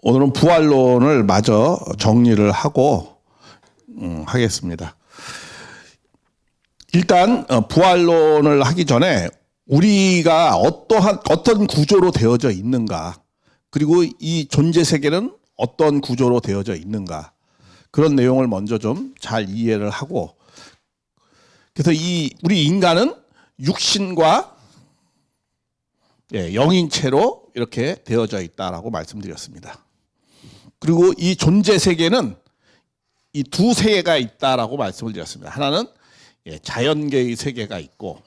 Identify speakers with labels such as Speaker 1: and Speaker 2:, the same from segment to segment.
Speaker 1: 오늘은 부활론을 마저 정리를 하고 하겠습니다. 일단 부활론을 하기 전에 우리가 어떤 구조로 되어져 있는가, 그리고 이 존재 세계는 어떤 구조로 되어져 있는가, 그런 내용을 먼저 좀 잘 이해를 하고, 그래서 우리 인간은 육신과 영인체로 이렇게 되어져 있다라고 말씀드렸습니다. 그리고 이 존재 세계는 이 두 세계가 있다라고 말씀을 드렸습니다. 하나는 자연계의 세계가 있고,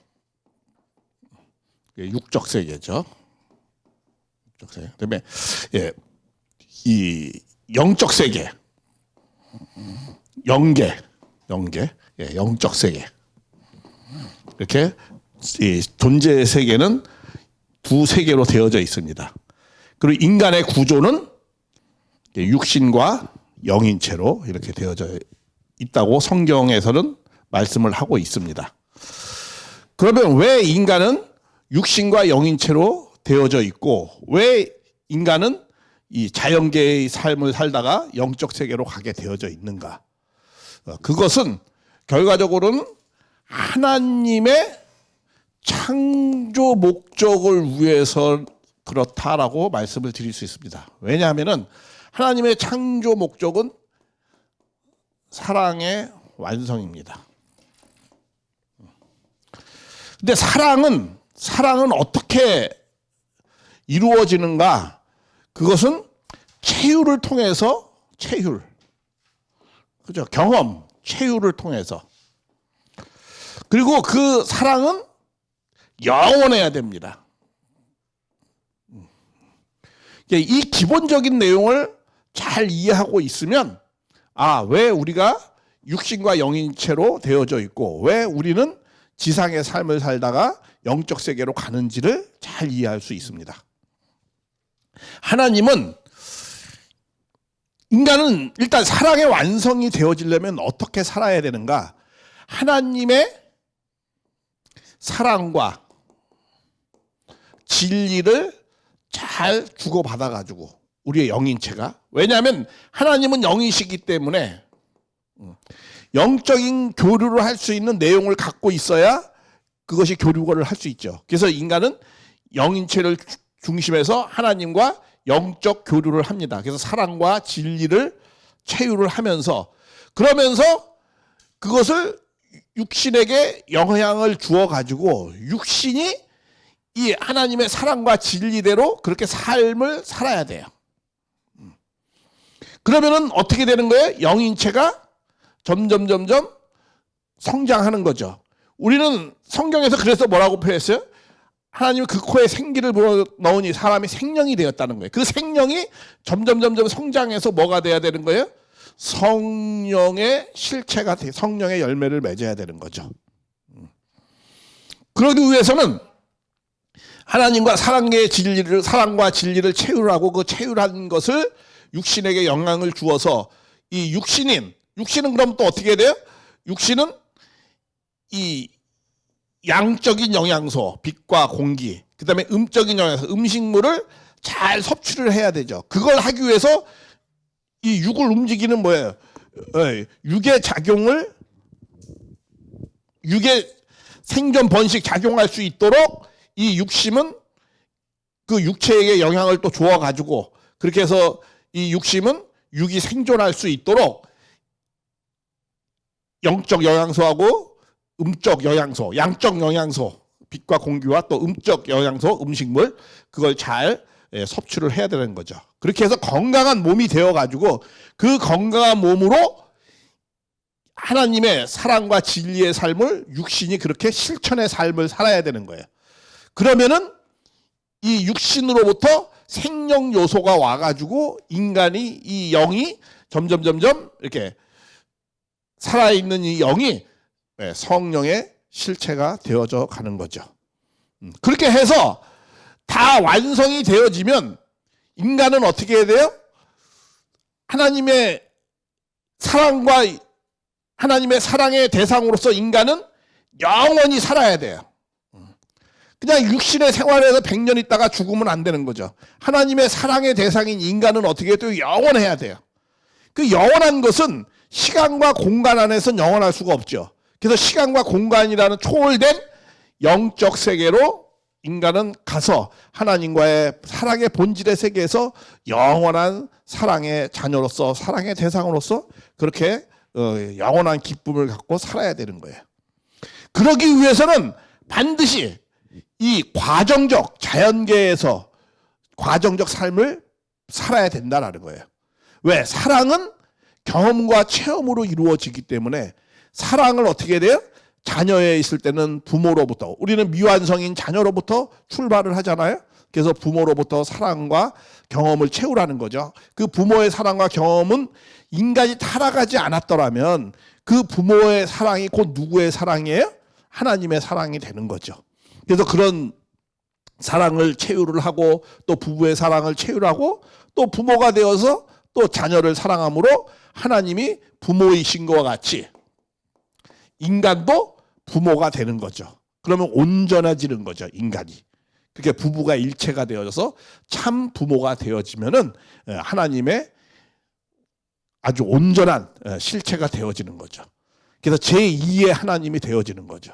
Speaker 1: 육적 세계죠. 육적 세계. 그다음에 이 영적 세계, 영적 세계. 이렇게 이 존재 세계는 두 세계로 되어져 있습니다. 그리고 인간의 구조는 육신과 영인체로 이렇게 되어져 있다고 성경에서는 말씀을 하고 있습니다. 그러면 왜 인간은 육신과 영인체로 되어져 있고, 왜 인간은 이 자연계의 삶을 살다가 영적 세계로 가게 되어져 있는가? 그것은 결과적으로는 하나님의 창조 목적을 위해서 그렇다라고 말씀을 드릴 수 있습니다. 왜냐하면 하나님의 창조 목적은 사랑의 완성입니다. 근데 사랑은 어떻게 이루어지는가? 그것은 체유를 통해서, 그죠? 경험, 체유를 통해서. 그리고 그 사랑은 영원해야 됩니다. 이 기본적인 내용을 잘 이해하고 있으면, 왜 우리가 육신과 영인체로 되어져 있고, 왜 우리는 지상의 삶을 살다가 영적 세계로 가는지를 잘 이해할 수 있습니다. 인간은 일단 사랑의 완성이 되어지려면 어떻게 살아야 되는가? 하나님의 사랑과 진리를 잘 주고받아가지고 우리의 영인체가, 왜냐하면 하나님은 영이시기 때문에 영적인 교류를 할 수 있는 내용을 갖고 있어야 그것이 교류를 할 수 있죠. 그래서 인간은 영인체를 중심해서 하나님과 영적 교류를 합니다. 그래서 사랑과 진리를 체유를 하면서, 그러면서 그것을 육신에게 영향을 주어 가지고 육신이 이 하나님의 사랑과 진리대로 그렇게 삶을 살아야 돼요. 그러면은 어떻게 되는 거예요? 영인체가 점점 성장하는 거죠. 우리는 성경에서 그래서 뭐라고 표현했어요? 하나님이 그 코에 생기를 불어넣으니 사람이 생명이 되었다는 거예요. 그 생명이 점점 성장해서 뭐가 돼야 되는 거예요? 성령의 실체가 돼, 성령의 열매를 맺어야 되는 거죠. 그러기 위해서는 하나님과 사랑과 진리를 체유하고, 그 체유한 것을 육신에게 영향을 주어서, 이 육신은 그럼 또 어떻게 해야 돼요? 육신은 이 양적인 영양소, 빛과 공기, 그 다음에 음적인 영양소, 음식물을 잘 섭취를 해야 되죠. 그걸 하기 위해서 이 육을 움직이는 뭐예요? 육의 생존 번식 작용할 수 있도록 이 육심은 그 육체에게 영향을 또 주어가지고, 그렇게 해서 이 육이 생존할 수 있도록 영적 영양소하고 음적 영양소, 양적 영양소, 빛과 공기와 또 음적 영양소, 음식물, 그걸 잘 섭취를 해야 되는 거죠. 그렇게 해서 건강한 몸이 되어가지고 그 건강한 몸으로 하나님의 사랑과 진리의 삶을 육신이 그렇게 실천의 삶을 살아야 되는 거예요. 그러면은 이 육신으로부터 생명 요소가 와가지고 인간이, 이 영이 점점 이렇게 살아있는 이 영이 성령의 실체가 되어져 가는 거죠. 그렇게 해서 다 완성이 되어지면 인간은 어떻게 해야 돼요? 하나님의 사랑의 대상으로서 인간은 영원히 살아야 돼요. 그냥 육신의 생활에서 100년 있다가 죽으면 안 되는 거죠. 하나님의 사랑의 대상인 인간은 어떻게 해도 영원해야 돼요. 그 영원한 것은 시간과 공간 안에서는 영원할 수가 없죠. 그래서 시간과 공간이라는 초월된 영적 세계로 인간은 가서 하나님과의 사랑의 본질의 세계에서 영원한 사랑의 자녀로서, 사랑의 대상으로서 그렇게 영원한 기쁨을 갖고 살아야 되는 거예요. 그러기 위해서는 반드시 이 과정적 자연계에서 과정적 삶을 살아야 된다라는 거예요. 왜? 사랑은 경험과 체험으로 이루어지기 때문에 사랑을 어떻게 해야 돼요? 자녀에 있을 때는 부모로부터, 우리는 미완성인 자녀로부터 출발을 하잖아요. 그래서 부모로부터 사랑과 경험을 채우라는 거죠. 그 부모의 사랑과 경험은 인간이 타락하지 않았더라면 그 부모의 사랑이 곧 누구의 사랑이에요? 하나님의 사랑이 되는 거죠. 그래서 그런 사랑을 체유를 하고 또 부부의 사랑을 체유하고 또 부모가 되어서 또 자녀를 사랑함으로 하나님이 부모이신 것과 같이 인간도 부모가 되는 거죠. 그러면 온전해지는 거죠, 인간이. 그렇게 부부가 일체가 되어져서 참 부모가 되어지면은 하나님의 아주 온전한 실체가 되어지는 거죠. 그래서 제2의 하나님이 되어지는 거죠.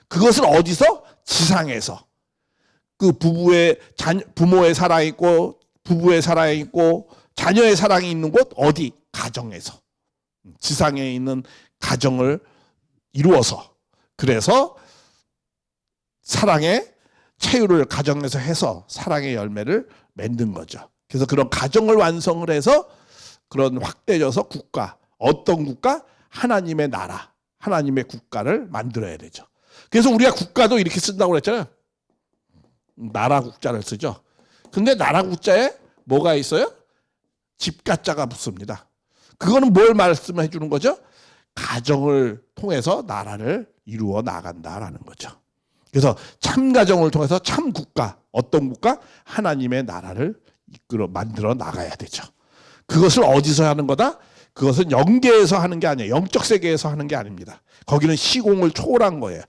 Speaker 1: 그것을 어디서? 지상에서. 그 부모의 사랑이 있고 부부의 사랑이 있고 자녀의 사랑이 있는 곳 어디? 가정에서. 지상에 있는 가정을 이루어서, 그래서 사랑의 체유를 가정에서 해서 사랑의 열매를 맺는 거죠. 그래서 그런 가정을 완성을 해서 그런 확대져서 국가, 어떤 국가? 하나님의 나라, 하나님의 국가를 만들어야 되죠. 그래서 우리가 국가도 이렇게 쓴다고 그랬잖아요. 나라 국자를 쓰죠. 근데 나라 국자에 뭐가 있어요? 집가자가 붙습니다. 그거는 뭘 말씀해 주는 거죠? 가정을 통해서 나라를 이루어 나간다라는 거죠. 그래서 참 가정을 통해서 참 국가, 어떤 국가? 하나님의 나라를 만들어 나가야 되죠. 그것을 어디서 하는 거다? 그것은 영계에서 하는 게 아니에요. 영적 세계에서 하는 게 아닙니다. 거기는 시공을 초월한 거예요.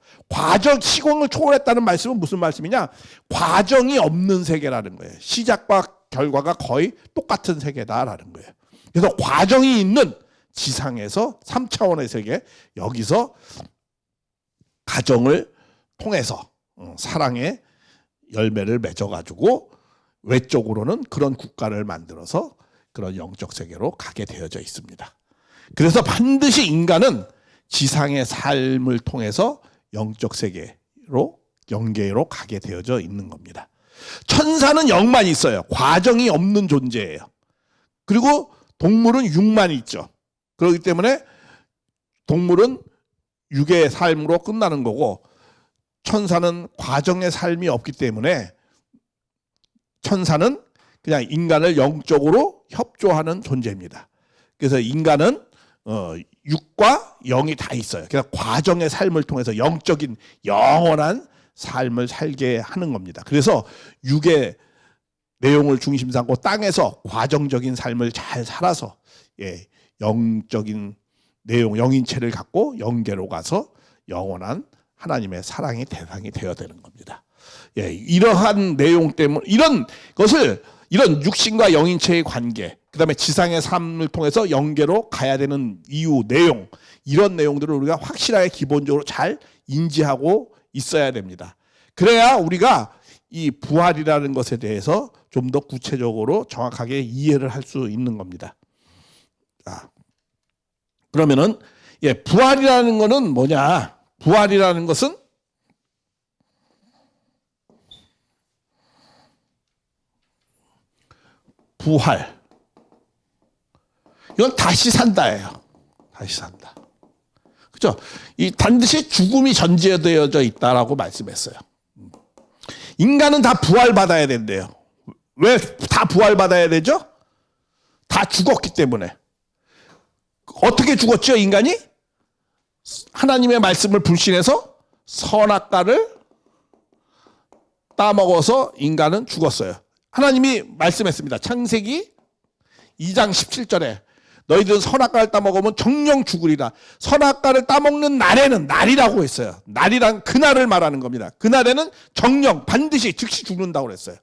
Speaker 1: 시공을 초월했다는 말씀은 무슨 말씀이냐? 과정이 없는 세계라는 거예요. 시작과 결과가 거의 똑같은 세계다라는 거예요. 그래서 과정이 있는 지상에서 3차원의 세계, 여기서 가정을 통해서 사랑의 열매를 맺어가지고 외적으로는 그런 국가를 만들어서 그런 영적 세계로 가게 되어져 있습니다. 그래서 반드시 인간은 지상의 삶을 통해서 영적 세계로, 영계로 가게 되어져 있는 겁니다. 천사는 영만 있어요. 과정이 없는 존재예요. 그리고 동물은 육만 있죠. 그렇기 때문에 동물은 육의 삶으로 끝나는 거고, 천사는 과정의 삶이 없기 때문에 천사는 그냥 인간을 영적으로 협조하는 존재입니다. 그래서 인간은 육과 영이 다 있어요. 그래서 과정의 삶을 통해서 영적인 영원한 삶을 살게 하는 겁니다. 그래서 육의 내용을 중심 삼고 땅에서 과정적인 삶을 잘 살아서 영적인 내용, 영인체를 갖고 영계로 가서 영원한 하나님의 사랑의 대상이 되어야 되는 겁니다. 이러한 내용 때문에 이런 육신과 영인체의 관계, 그 다음에 지상의 삶을 통해서 영계로 가야 되는 이유, 내용, 이런 내용들을 우리가 확실하게 기본적으로 잘 인지하고 있어야 됩니다. 그래야 우리가 이 부활이라는 것에 대해서 좀 더 구체적으로 정확하게 이해를 할 수 있는 겁니다. 그러면은 부활이라는 것은 뭐냐? 부활이라는 것은 부활. 이건 다시 산다예요. 다시 산다. 그죠? 이 반드시 죽음이 전제되어져 있다라고 말씀했어요. 인간은 다 부활받아야 된대요. 왜 다 부활받아야 되죠? 다 죽었기 때문에. 어떻게 죽었죠, 인간이? 하나님의 말씀을 불신해서 선악과를 따먹어서 인간은 죽었어요. 하나님이 말씀했습니다. 창세기 2장 17절에 너희들은 선악과를 따먹으면 정령 죽으리라. 선악과를 따먹는 날에는, 날이라고 했어요. 날이란 그날을 말하는 겁니다. 그날에는 정령 반드시 즉시 죽는다고 그랬어요.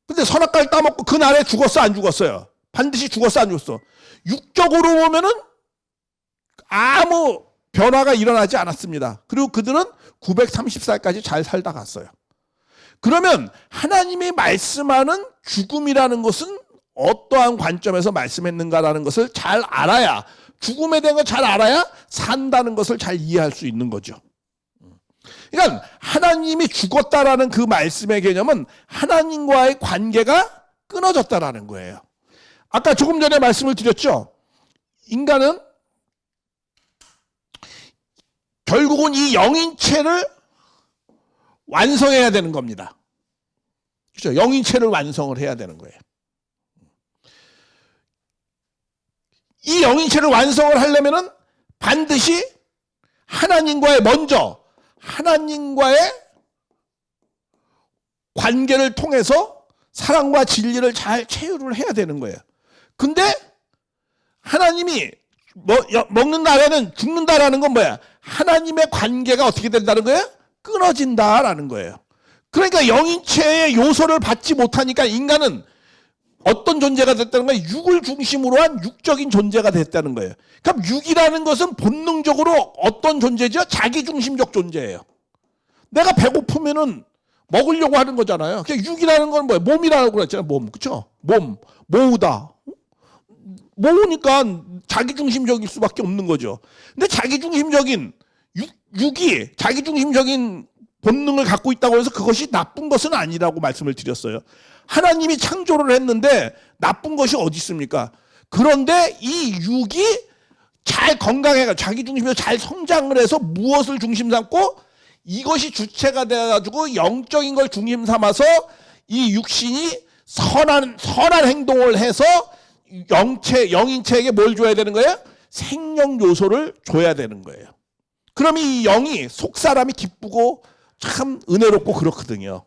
Speaker 1: 근데 선악과를 따먹고 그날에 죽었어 안 죽었어요? 반드시 죽었어 안 죽었어? 육적으로 보면은 아무 변화가 일어나지 않았습니다. 그리고 그들은 930살까지 잘 살다 갔어요. 그러면 하나님이 말씀하는 죽음이라는 것은 어떠한 관점에서 말씀했는가라는 것을 잘 알아야, 죽음에 대한 걸 잘 알아야 산다는 것을 잘 이해할 수 있는 거죠. 그러니까 하나님이 죽었다라는 그 말씀의 개념은 하나님과의 관계가 끊어졌다라는 거예요. 아까 조금 전에 말씀을 드렸죠. 인간은 결국은 이 영인체를 완성해야 되는 겁니다. 그렇죠? 영인체를 완성을 해야 되는 거예요. 이 영인체를 완성을 하려면은 반드시 하나님과의 관계를 통해서 사랑과 진리를 잘 체유를 해야 되는 거예요. 근데 하나님이 먹는 날에는 죽는다라는 건 뭐야? 하나님의 관계가 어떻게 된다는 거예요? 끊어진다라는 거예요. 그러니까 영인체의 요소를 받지 못하니까 인간은 어떤 존재가 됐다는 거예요? 육을 중심으로 한 육적인 존재가 됐다는 거예요. 그럼 육이라는 것은 본능적으로 어떤 존재죠? 자기중심적 존재예요. 내가 배고프면은 먹으려고 하는 거잖아요. 육이라는 건 뭐예요? 몸이라고 그랬잖아요. 몸, 그렇죠? 몸, 모으다. 모으니까 자기중심적일 수밖에 없는 거죠. 근데 자기중심적인 육이 자기중심적인 본능을 갖고 있다고 해서 그것이 나쁜 것은 아니라고 말씀을 드렸어요. 하나님이 창조를 했는데 나쁜 것이 어디 있습니까? 그런데 이 육이 잘 건강해가 자기중심적으로 잘 성장을 해서 무엇을 중심 삼고 이것이 주체가 돼가지고 영적인 걸 중심 삼아서 이 육신이 선한 행동을 해서 영인체에게 뭘 줘야 되는 거예요? 생명 요소를 줘야 되는 거예요. 그럼 이 영이 속사람이 기쁘고 참 은혜롭고 그렇거든요.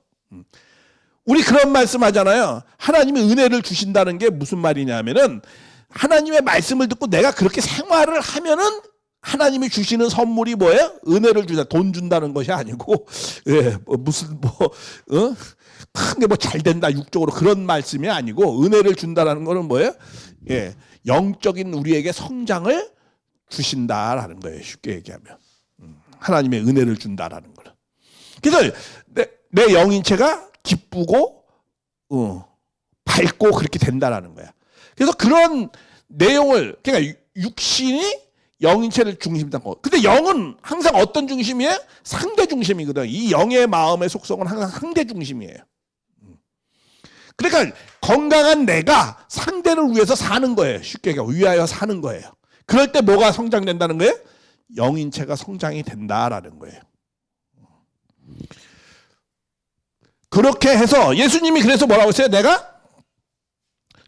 Speaker 1: 우리 그런 말씀 하잖아요. 하나님이 은혜를 주신다는 게 무슨 말이냐면은 하나님의 말씀을 듣고 내가 그렇게 생활을 하면은 하나님이 주시는 선물이 뭐예요? 은혜를 주자. 돈 준다는 것이 아니고, 예, 크게 잘 된다, 육적으로 그런 말씀이 아니고, 은혜를 준다라는 거는 뭐예요? 예, 영적인 우리에게 성장을 주신다라는 거예요. 쉽게 얘기하면. 하나님의 은혜를 준다라는 거는. 그래서 내 영인체가 기쁘고, 밝고 그렇게 된다라는 거야. 그래서 그런 내용을, 그러니까 육신이 영인체를 중심 삼고. 근데 영은 항상 어떤 중심이에요? 상대 중심이거든. 이 영의 마음의 속성은 항상 상대 중심이에요. 그러니까 건강한 내가 상대를 위해서 사는 거예요. 쉽게 얘기하면 위하여 사는 거예요. 그럴 때 뭐가 성장된다는 거예요? 영인체가 성장이 된다라는 거예요. 그렇게 해서 예수님이 그래서 뭐라고 했어요? 내가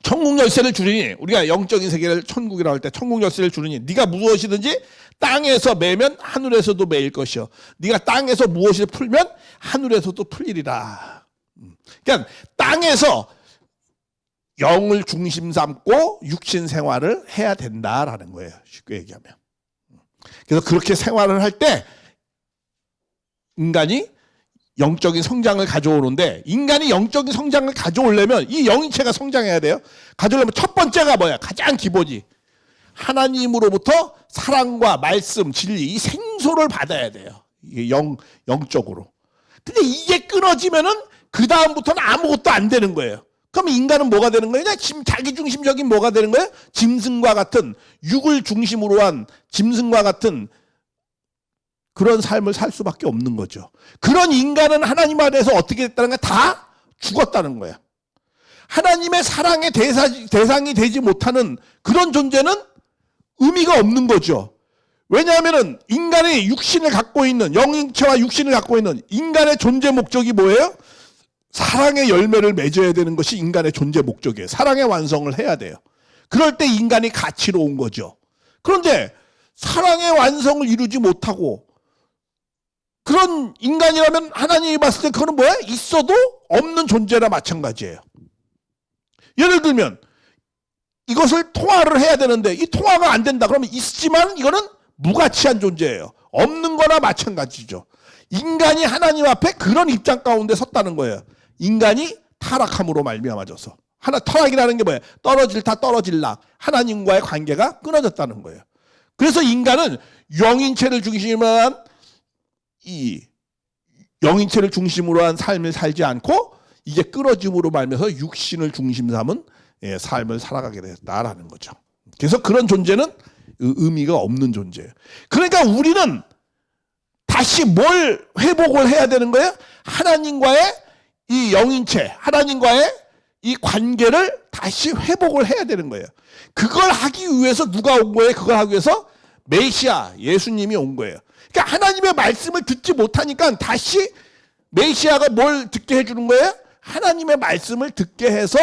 Speaker 1: 천국 열쇠를 주리니, 우리가 영적인 세계를 천국이라고 할 때 천국 열쇠를 주리니 네가 무엇이든지 땅에서 매면 하늘에서도 매일 것이요 네가 땅에서 무엇을 풀면 하늘에서도 풀리리라. 그러니까 땅에서 영을 중심 삼고 육신 생활을 해야 된다라는 거예요. 쉽게 얘기하면. 그래서 그렇게 생활을 할 때 인간이 영적인 성장을 가져오는데, 인간이 영적인 성장을 가져오려면 이 영인체가 성장해야 돼요. 가져오려면 첫 번째가 뭐야? 가장 기본이 하나님으로부터 사랑과 말씀, 진리, 이 생소를 받아야 돼요. 이게 영적으로. 근데 이게 끊어지면은 그 다음부터는 아무것도 안 되는 거예요. 그럼 인간은 뭐가 되는 거예요? 자기중심적인 뭐가 되는 거예요? 짐승과 같은, 육을 중심으로 한 짐승과 같은 그런 삶을 살 수밖에 없는 거죠. 그런 인간은 하나님 안에서 어떻게 됐다는 게 다 죽었다는 거야. 하나님의 사랑의 대상이 되지 못하는 그런 존재는 의미가 없는 거죠. 왜냐하면 인간의 육신을 갖고 있는, 영인체와 육신을 갖고 있는 인간의 존재 목적이 뭐예요? 사랑의 열매를 맺어야 되는 것이 인간의 존재 목적이에요. 사랑의 완성을 해야 돼요. 그럴 때 인간이 가치로운 거죠. 그런데 사랑의 완성을 이루지 못하고 그런 인간이라면 하나님이 봤을 때 그거는 뭐야? 있어도 없는 존재나 마찬가지예요. 예를 들면 이것을 통화를 해야 되는데 이 통화가 안 된다. 그러면 있지만 이거는 무가치한 존재예요. 없는 거나 마찬가지죠. 인간이 하나님 앞에 그런 입장 가운데 섰다는 거예요. 인간이 타락함으로 말미암아져서. 타락이라는 게 뭐예요? 떨어질라. 하나님과의 관계가 끊어졌다는 거예요. 그래서 인간은 영인체를 중심으로 한 영인체를 중심으로 한 삶을 살지 않고 이게 끊어짐으로 말면서 육신을 중심 삼은 삶을 살아가게 됐다라는 거죠. 그래서 그런 존재는 의미가 없는 존재예요. 그러니까 우리는 다시 뭘 회복을 해야 되는 거예요? 하나님과의 이 영인체, 하나님과의 이 관계를 다시 회복을 해야 되는 거예요. 그걸 하기 위해서 누가 온 거예요? 그걸 하기 위해서 메시아, 예수님이 온 거예요. 그러니까 하나님의 말씀을 듣지 못하니까 다시 메시아가 뭘 듣게 해주는 거예요? 하나님의 말씀을 듣게 해서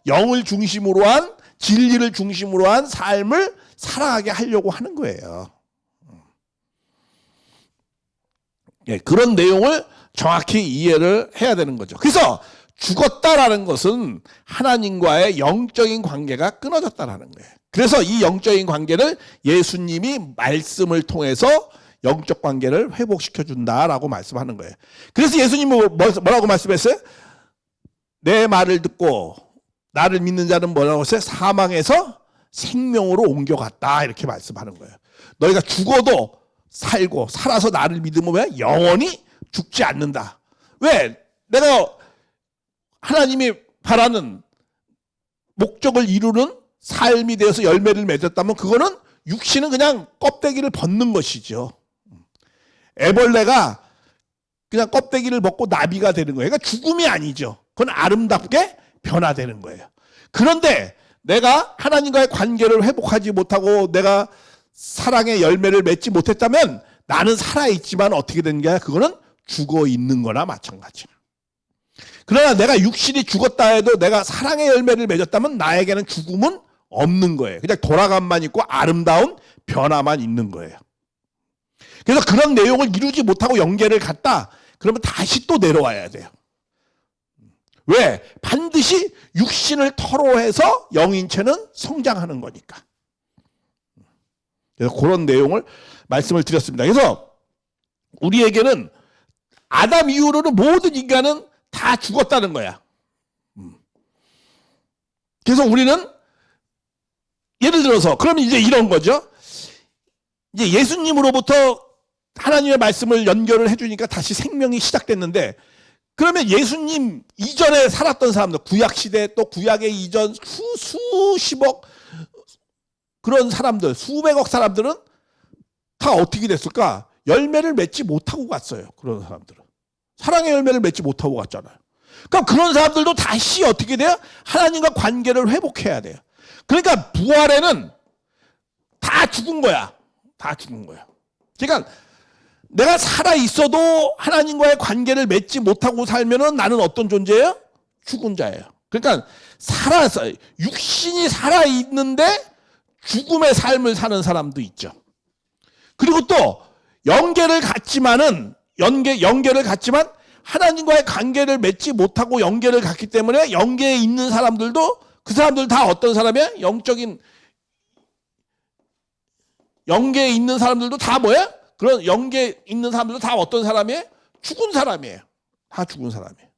Speaker 1: 영을 중심으로 한, 진리를 중심으로 한 삶을 살아가게 하려고 하는 거예요. 그런 내용을 정확히 이해를 해야 되는 거죠. 그래서 죽었다라는 것은 하나님과의 영적인 관계가 끊어졌다라는 거예요. 그래서 이 영적인 관계를 예수님이 말씀을 통해서 영적 관계를 회복시켜 준다라고 말씀하는 거예요. 그래서 예수님은 뭐라고 말씀했어요? 내 말을 듣고 나를 믿는 자는 뭐라고 했어요? 사망에서 생명으로 옮겨갔다 이렇게 말씀하는 거예요. 너희가 죽어도 살고 살아서 나를 믿으면 영원히 죽지 않는다. 왜? 내가 하나님이 바라는 목적을 이루는 삶이 되어서 열매를 맺었다면 그거는 육신은 그냥 껍데기를 벗는 것이죠. 애벌레가 그냥 껍데기를 벗고 나비가 되는 거예요. 그러니까 죽음이 아니죠. 그건 아름답게 변화되는 거예요. 그런데 내가 하나님과의 관계를 회복하지 못하고 내가 사랑의 열매를 맺지 못했다면 나는 살아있지만 어떻게 된 게 그거는 죽어 있는 거나 마찬가지야. 그러나 내가 육신이 죽었다 해도 내가 사랑의 열매를 맺었다면 나에게는 죽음은 없는 거예요. 그냥 돌아감만 있고 아름다운 변화만 있는 거예요. 그래서 그런 내용을 이루지 못하고 영계를 갔다 그러면 다시 또 내려와야 돼요. 왜? 반드시 육신을 토로해서 영인체는 성장하는 거니까. 그래서 그런 내용을 말씀을 드렸습니다. 그래서 우리에게는 아담 이후로는 모든 인간은 다 죽었다는 거야. 그래서 우리는 예를 들어서 그러면 이제 이런 거죠. 이제 예수님으로부터 하나님의 말씀을 연결을 해주니까 다시 생명이 시작됐는데 그러면 예수님 이전에 살았던 사람들 구약시대 또 구약의 이전 수십억 그런 사람들 수백억 사람들은 다 어떻게 됐을까? 열매를 맺지 못하고 갔어요. 그런 사람들은. 사랑의 열매를 맺지 못하고 갔잖아요. 그럼 그런 사람들도 다시 어떻게 돼요? 하나님과 관계를 회복해야 돼요. 그러니까 부활에는 다 죽은 거야. 다 죽은 거야. 그러니까 내가 살아있어도 하나님과의 관계를 맺지 못하고 살면은 나는 어떤 존재예요? 죽은 자예요. 그러니까 육신이 살아있는데 죽음의 삶을 사는 사람도 있죠. 그리고 또 영계를 갔지만 하나님과의 관계를 맺지 못하고 영계를 갔기 때문에 영계에 있는 사람들도 그 사람들 다 어떤 사람이야? 영계에 있는 사람들도 다 뭐야? 그런 영계에 있는 사람들도 다 어떤 사람이에요? 죽은 사람이에요. 다 죽은 사람이에요.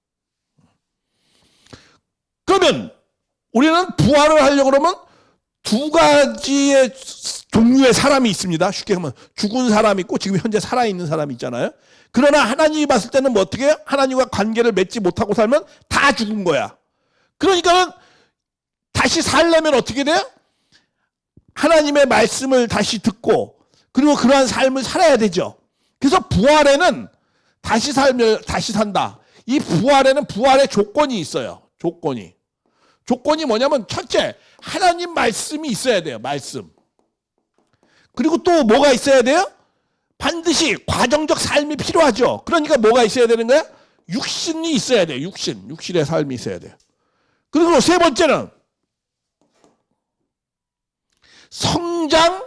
Speaker 1: 그러면 우리는 부활을 하려고 그러면 두 가지의 종류의 사람이 있습니다. 쉽게 하면 죽은 사람이 있고 지금 현재 살아있는 사람이 있잖아요. 그러나 하나님이 봤을 때는 뭐 어떻게 해요? 하나님과 관계를 맺지 못하고 살면 다 죽은 거야. 그러니까는 다시 살려면 어떻게 돼요? 하나님의 말씀을 다시 듣고 그리고 그러한 삶을 살아야 되죠. 그래서 부활에는 다시 산다. 이 부활에는 부활의 조건이 있어요. 조건이 뭐냐면 첫째, 하나님 말씀이 있어야 돼요. 말씀. 그리고 또 뭐가 있어야 돼요? 반드시 과정적 삶이 필요하죠. 그러니까 뭐가 있어야 되는 거야? 육신이 있어야 돼요. 육신의 삶이 있어야 돼요. 그리고 세 번째는 성장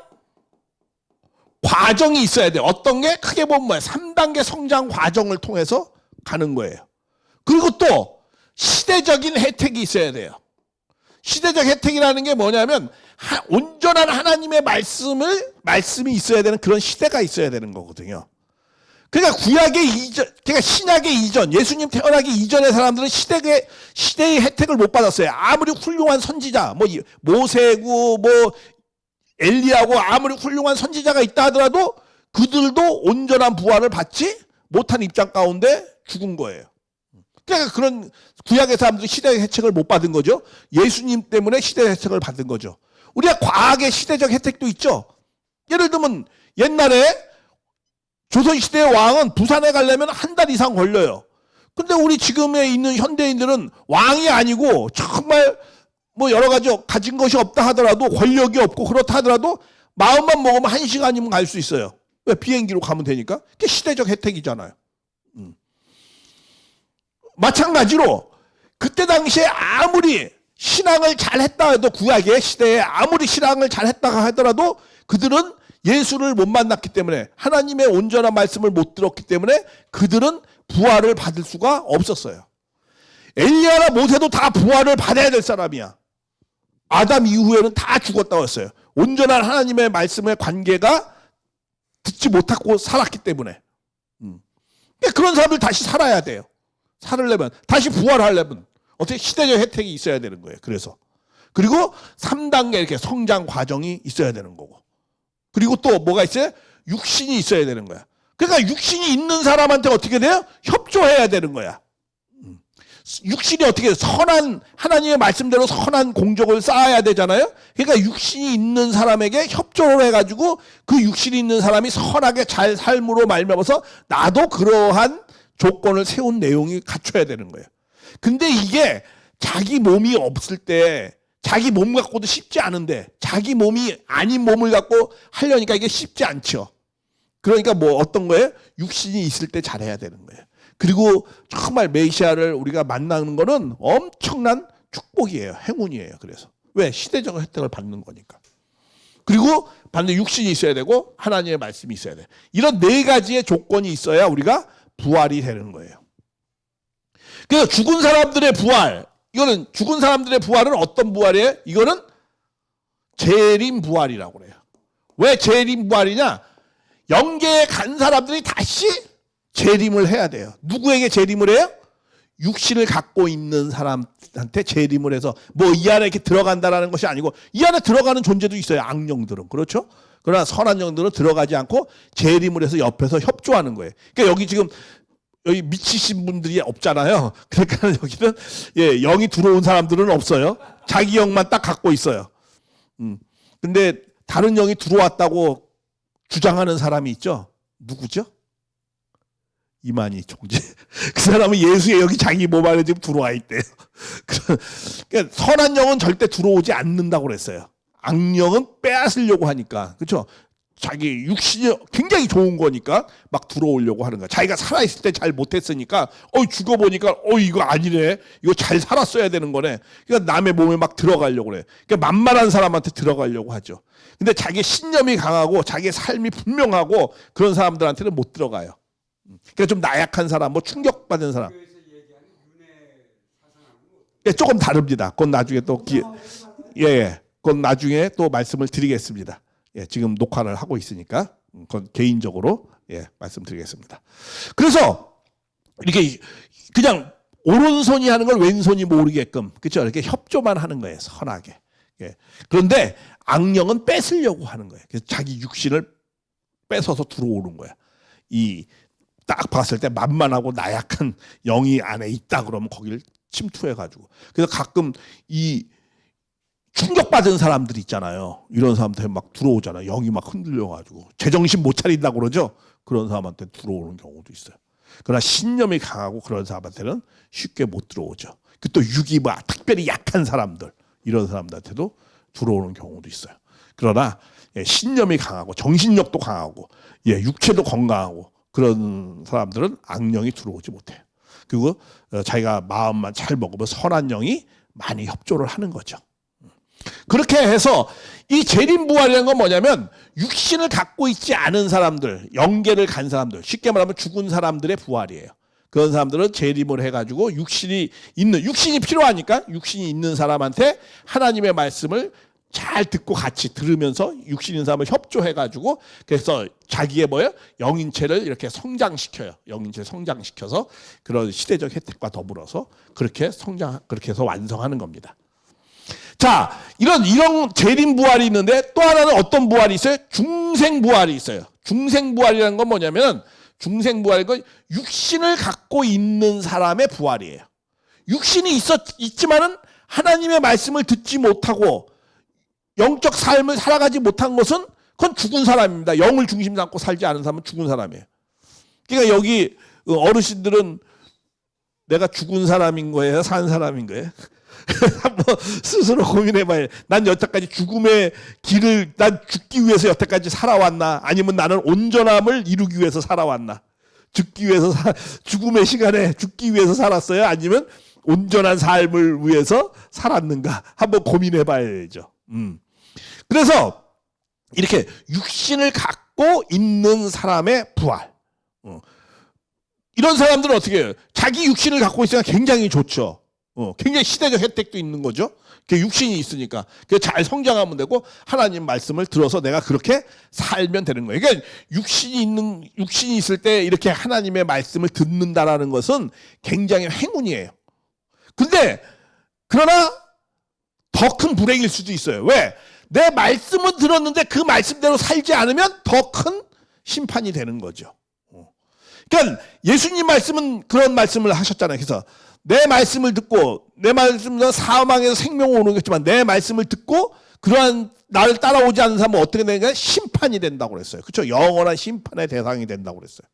Speaker 1: 과정이 있어야 돼요. 어떤 게? 크게 보면 뭐예요? 3단계 성장 과정을 통해서 가는 거예요. 그리고 또 시대적인 혜택이 있어야 돼요. 시대적 혜택이라는 게 뭐냐면 온전한 하나님의 말씀이 있어야 되는 그런 시대가 있어야 되는 거거든요. 그러니까 그러니까 신약의 이전, 예수님 태어나기 이전의 사람들은 시대의 혜택을 못 받았어요. 아무리 훌륭한 선지자, 뭐 모세고 뭐 엘리야고 아무리 훌륭한 선지자가 있다 하더라도 그들도 온전한 부활을 받지 못한 입장 가운데 죽은 거예요. 그러니까 그런 구약의 사람들이 시대의 혜택을 못 받은 거죠. 예수님 때문에 시대의 혜택을 받은 거죠. 우리가 과학의 시대적 혜택도 있죠. 예를 들면 옛날에 조선시대의 왕은 부산에 가려면 한 달 이상 걸려요. 근데 우리 지금에 있는 현대인들은 왕이 아니고 정말 뭐 여러 가지 가진 것이 없다 하더라도 권력이 없고 그렇다 하더라도 마음만 먹으면 1시간이면 갈 수 있어요. 왜? 비행기로 가면 되니까. 그게 시대적 혜택이잖아요. 마찬가지로 그때 당시에 아무리 신앙을 잘했다 해도 구약의 시대에 아무리 신앙을 잘했다 하더라도 그들은 예수를 못 만났기 때문에 하나님의 온전한 말씀을 못 들었기 때문에 그들은 부활을 받을 수가 없었어요. 엘리야나 모세도 다 부활을 받아야 될 사람이야. 아담 이후에는 다 죽었다고 했어요. 온전한 하나님의 말씀의 관계가 듣지 못하고 살았기 때문에. 그런 사람들 다시 살아야 돼요. 살으려면 다시 부활하려면 어떻게 시대적 혜택이 있어야 되는 거예요. 그리고 3단계 이렇게 성장 과정이 있어야 되는 거고. 그리고 또 뭐가 있어요? 육신이 있어야 되는 거야. 그러니까 육신이 있는 사람한테 어떻게 돼요? 협조해야 되는 거야. 육신이 어떻게 선한 하나님의 말씀대로 선한 공적을 쌓아야 되잖아요. 그러니까 육신이 있는 사람에게 협조를 해가지고 그 육신이 있는 사람이 선하게 잘 삶으로 말미암아서 나도 그러한 조건을 세운 내용이 갖춰야 되는 거예요. 근데 이게 자기 몸이 없을 때 자기 몸 갖고도 쉽지 않은데 자기 몸이 아닌 몸을 갖고 하려니까 이게 쉽지 않죠. 그러니까 뭐 어떤 거예요? 육신이 있을 때 잘해야 되는 거예요. 그리고 정말 메시아를 우리가 만나는 거는 엄청난 축복이에요. 행운이에요. 그래서 왜? 시대적 혜택을 받는 거니까. 그리고 반드시 육신이 있어야 되고 하나님의 말씀이 있어야 돼. 이런 4가지의 조건이 있어야 우리가 부활이 되는 거예요. 그래서 죽은 사람들의 부활, 이거는 죽은 사람들의 부활은 어떤 부활이에요? 이거는 재림 부활이라고 그래요. 왜 재림 부활이냐? 영계에 간 사람들이 다시 재림을 해야 돼요. 누구에게 재림을 해요? 육신을 갖고 있는 사람한테 재림을 해서 뭐 이 안에 이렇게 들어간다라는 것이 아니고 이 안에 들어가는 존재도 있어요. 악령들은. 그렇죠? 그러나 선한 영들은 들어가지 않고 재림을 해서 옆에서 협조하는 거예요. 그러니까 여기 지금 여기 미치신 분들이 없잖아요. 그러니까 여기는 영이 들어온 사람들은 없어요. 자기 영만 딱 갖고 있어요. 근데 다른 영이 들어왔다고 주장하는 사람이 있죠. 누구죠? 이만희 총재. 그 사람은 예수의 영이 자기 몸 안에 지금 들어와 있대요. 그러니까 선한 영은 절대 들어오지 않는다고 그랬어요. 악령은 빼앗으려고 하니까. 그렇죠? 자기 육신이 굉장히 좋은 거니까 막 들어오려고 하는 거야. 자기가 살아있을 때 잘 못했으니까 죽어보니까 이거 아니네. 이거 잘 살았어야 되는 거네. 그러니까 남의 몸에 막 들어가려고 그래. 그러니까 만만한 사람한테 들어가려고 하죠. 근데 자기 신념이 강하고 자기의 삶이 분명하고 그런 사람들한테는 못 들어가요. 그러니까 좀 나약한 사람, 뭐 충격받은 사람. 조금 다릅니다. 그건 나중에 또 그건 나중에 또 말씀을 드리겠습니다. 지금 녹화를 하고 있으니까 그건 개인적으로 말씀드리겠습니다. 그래서 이렇게 그냥 오른손이 하는 걸 왼손이 모르게끔 그렇죠? 이렇게 협조만 하는 거예요. 선하게. 그런데 악령은 뺏으려고 하는 거예요. 그래서 자기 육신을 뺏어서 들어오는 거야. 딱 봤을 때 만만하고 나약한 영이 안에 있다 그러면 거기를 침투해가지고. 그래서 가끔 충격받은 사람들 있잖아요. 이런 사람한테 막 들어오잖아요. 영이 막 흔들려가지고. 제정신 못 차린다고 그러죠. 그런 사람한테 들어오는 경우도 있어요. 그러나 신념이 강하고 그런 사람한테는 쉽게 못 들어오죠. 또 육이 특별히 약한 사람들, 이런 사람들한테도 들어오는 경우도 있어요. 그러나 신념이 강하고 정신력도 강하고 육체도 건강하고 그런 사람들은 악령이 들어오지 못해요. 그리고 자기가 마음만 잘 먹으면 선한 영이 많이 협조를 하는 거죠. 그렇게 해서 이 재림부활이라는 건 뭐냐면 육신을 갖고 있지 않은 사람들, 영계를 간 사람들, 쉽게 말하면 죽은 사람들의 부활이에요. 그런 사람들은 재림을 해가지고 육신이 필요하니까 육신이 있는 사람한테 하나님의 말씀을 잘 듣고 같이 들으면서 육신 있는 사람을 협조해가지고 그래서 자기의 영인체를 이렇게 성장시켜요. 영인체를 성장시켜서 그런 시대적 혜택과 더불어서 그렇게 해서 완성하는 겁니다. 자, 이런 재림 부활이 있는데 또 하나는 어떤 부활이 있어요? 중생 부활이 있어요. 중생 부활이라는 건 뭐냐면 중생부활은 육신을 갖고 있는 사람의 부활이에요. 육신이 있지만은 하나님의 말씀을 듣지 못하고 영적 삶을 살아가지 못한 것은 그건 죽은 사람입니다. 영을 중심 삼고 살지 않은 사람은 죽은 사람이에요. 그러니까 여기 어르신들은 내가 죽은 사람인 거예요? 산 사람인 거예요? 한번 스스로 고민해봐요. 난 여태까지 죽음의 길을 난 죽기 위해서 여태까지 살아왔나? 아니면 나는 온전함을 이루기 위해서 살아왔나? 죽음의 시간에 죽기 위해서 살았어요? 아니면 온전한 삶을 위해서 살았는가? 한번 고민해봐야죠. 그래서 이렇게 육신을 갖고 있는 사람의 부활. 이런 사람들은 어떻게 해요? 자기 육신을 갖고 있으니까 굉장히 좋죠. 굉장히 시대적 혜택도 있는 거죠. 육신이 있으니까. 잘 성장하면 되고 하나님 말씀을 들어서 내가 그렇게 살면 되는 거예요. 그러니까 육신이 있을 때 이렇게 하나님의 말씀을 듣는다라는 것은 굉장히 행운이에요. 그러나 더 큰 불행일 수도 있어요. 왜? 내 말씀은 들었는데 그 말씀대로 살지 않으면 더 큰 심판이 되는 거죠. 그러니까 예수님 말씀은 그런 말씀을 하셨잖아요. 그래서 내 말씀을 듣고 내 말씀은 사망에서 생명으로 오는 거지만 내 말씀을 듣고 그러한 나를 따라오지 않는 사람은 어떻게 되는가? 심판이 된다고 그랬어요. 그렇죠? 영원한 심판의 대상이 된다고 그랬어요.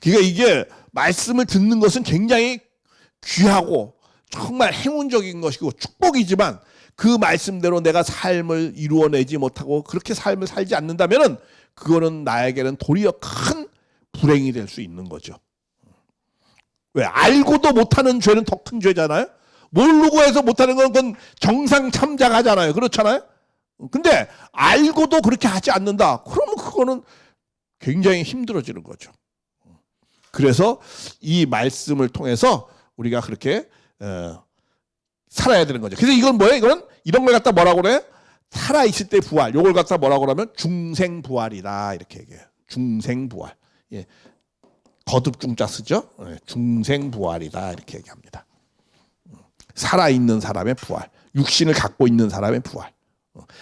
Speaker 1: 그러니까 이게 말씀을 듣는 것은 굉장히 귀하고 정말 행운적인 것이고 축복이지만 그 말씀대로 내가 삶을 이루어내지 못하고 그렇게 삶을 살지 않는다면은 그거는 나에게는 도리어 큰 불행이 될 수 있는 거죠. 왜? 알고도 못하는 죄는 더 큰 죄잖아요. 모르고 해서 못하는 건 그건 정상 참작하잖아요. 그렇잖아요. 근데 알고도 그렇게 하지 않는다. 그러면 그거는 굉장히 힘들어지는 거죠. 그래서 이 말씀을 통해서 우리가 그렇게 살아야 되는 거죠. 그래서 이건 뭐예요? 이건 이런 걸 갖다 뭐라고 그래요? 살아있을 때 부활. 요걸 갖다 뭐라고 그러면 중생부활이다. 이렇게 얘기해요. 중생부활. 예. 거듭 중자 쓰죠? 예. 중생부활이다. 이렇게 얘기합니다. 살아있는 사람의 부활. 육신을 갖고 있는 사람의 부활.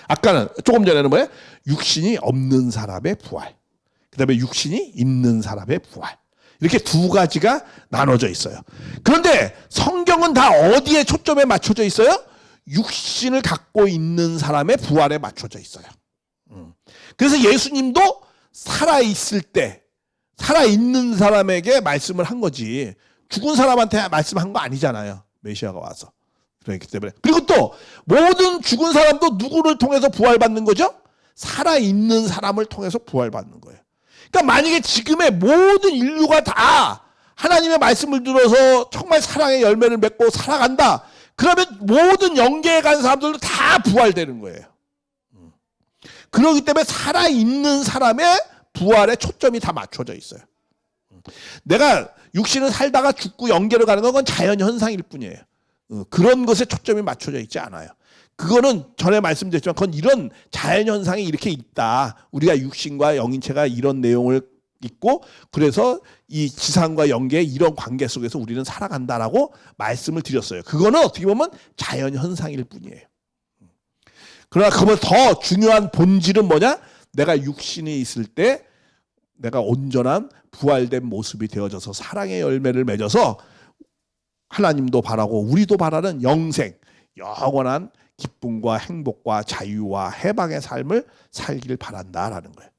Speaker 1: 아까는 조금 전에는 뭐예요? 육신이 없는 사람의 부활. 그 다음에 육신이 있는 사람의 부활. 이렇게 두 가지가 나눠져 있어요. 그런데 성경은 다 어디에 초점에 맞춰져 있어요? 육신을 갖고 있는 사람의 부활에 맞춰져 있어요. 그래서 예수님도 살아있을 때 살아있는 사람에게 말씀을 한 거지 죽은 사람한테 말씀한 거 아니잖아요. 메시아가 와서. 그렇기 때문에. 그리고 또 모든 죽은 사람도 누구를 통해서 부활받는 거죠? 살아있는 사람을 통해서 부활받는 거예요. 그러니까 만약에 지금의 모든 인류가 다 하나님의 말씀을 들어서 정말 사랑의 열매를 맺고 살아간다. 그러면 모든 영계에 간 사람들도 다 부활되는 거예요. 그렇기 때문에 살아있는 사람의 부활에 초점이 다 맞춰져 있어요. 내가 육신을 살다가 죽고 영계로 가는 건 자연현상일 뿐이에요. 그런 것에 초점이 맞춰져 있지 않아요. 그거는 전에 말씀드렸지만 그건 이런 자연현상이 이렇게 있다. 우리가 육신과 영인체가 이런 내용을 있고 그래서 이 지상과 영계의 이런 관계 속에서 우리는 살아간다라고 말씀을 드렸어요. 그거는 어떻게 보면 자연현상일 뿐이에요. 그러나 그보다 더 중요한 본질은 뭐냐? 내가 육신이 있을 때 내가 온전한 부활된 모습이 되어져서 사랑의 열매를 맺어서 하나님도 바라고 우리도 바라는 영생, 영원한 기쁨과 행복과 자유와 해방의 삶을 살기를 바란다라는 거예요.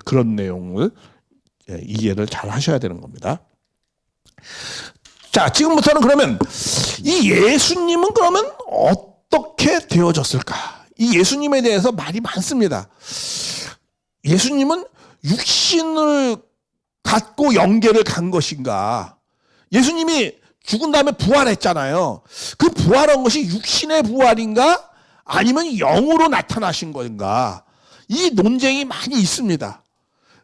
Speaker 1: 그런 내용을 이해를 잘 하셔야 되는 겁니다. 자, 지금부터는 그러면 이 예수님은 그러면 어떻게 되어졌을까? 이 예수님에 대해서 말이 많습니다. 예수님은 육신을 갖고 영계를 간 것인가? 예수님이 죽은 다음에 부활했잖아요. 그 부활한 것이 육신의 부활인가? 아니면 영으로 나타나신 건가? 이 논쟁이 많이 있습니다.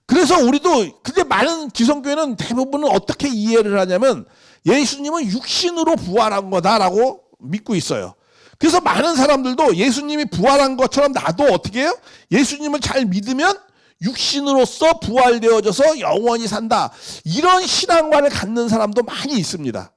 Speaker 1: 그래서 우리도 근데 많은 기성교회는 대부분은 어떻게 이해를 하냐면 예수님은 육신으로 부활한 거다라고 믿고 있어요. 그래서 많은 사람들도 예수님이 부활한 것처럼 나도 어떻게 해요? 예수님을 잘 믿으면 육신으로서 부활되어져서 영원히 산다. 이런 신앙관을 갖는 사람도 많이 있습니다.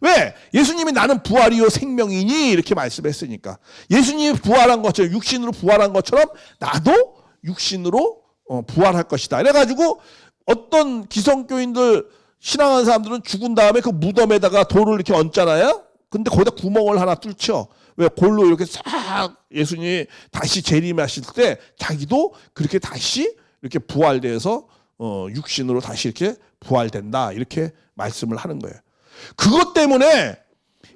Speaker 1: 왜? 예수님이 나는 부활이요 생명이니 이렇게 말씀했으니까. 예수님이 부활한 것처럼 육신으로 부활한 것처럼 나도 육신으로 부활할 것이다. 그래가지고 어떤 기성교인들 신앙하는 사람들은 죽은 다음에 그 무덤에다가 돌을 이렇게 얹잖아요. 근데 거기다 구멍을 하나 뚫죠. 왜? 골로 이렇게 싹 예수님이 다시 재림하실 때 자기도 그렇게 다시 이렇게 부활돼서 육신으로 다시 이렇게 부활된다. 이렇게 말씀을 하는 거예요. 그것 때문에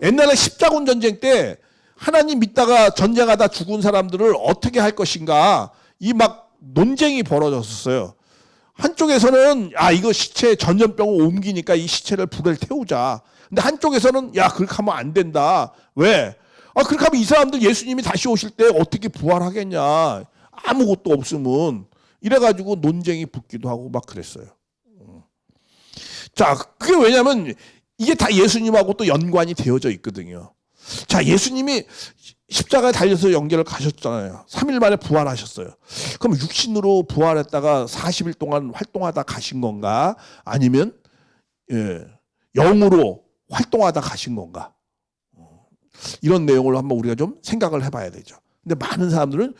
Speaker 1: 옛날에 십자군 전쟁 때 하나님 믿다가 전쟁하다 죽은 사람들을 어떻게 할 것인가 이 막 논쟁이 벌어졌었어요. 한쪽에서는 이거 시체 전염병을 옮기니까 이 시체를 불에 태우자. 근데 한쪽에서는 그렇게 하면 안 된다. 왜? 그렇게 하면 이 사람들 예수님이 다시 오실 때 어떻게 부활하겠냐. 아무것도 없으면. 이래가지고 논쟁이 붙기도 하고 막 그랬어요. 자, 그게 왜냐면 이게 다 예수님하고 또 연관이 되어져 있거든요. 자, 예수님이 십자가에 달려서 연결을 가셨잖아요. 3일 만에 부활하셨어요. 그럼 육신으로 부활했다가 40일 동안 활동하다 가신 건가? 아니면 영으로 활동하다 가신 건가? 이런 내용을 한번 우리가 좀 생각을 해봐야 되죠. 근데 많은 사람들은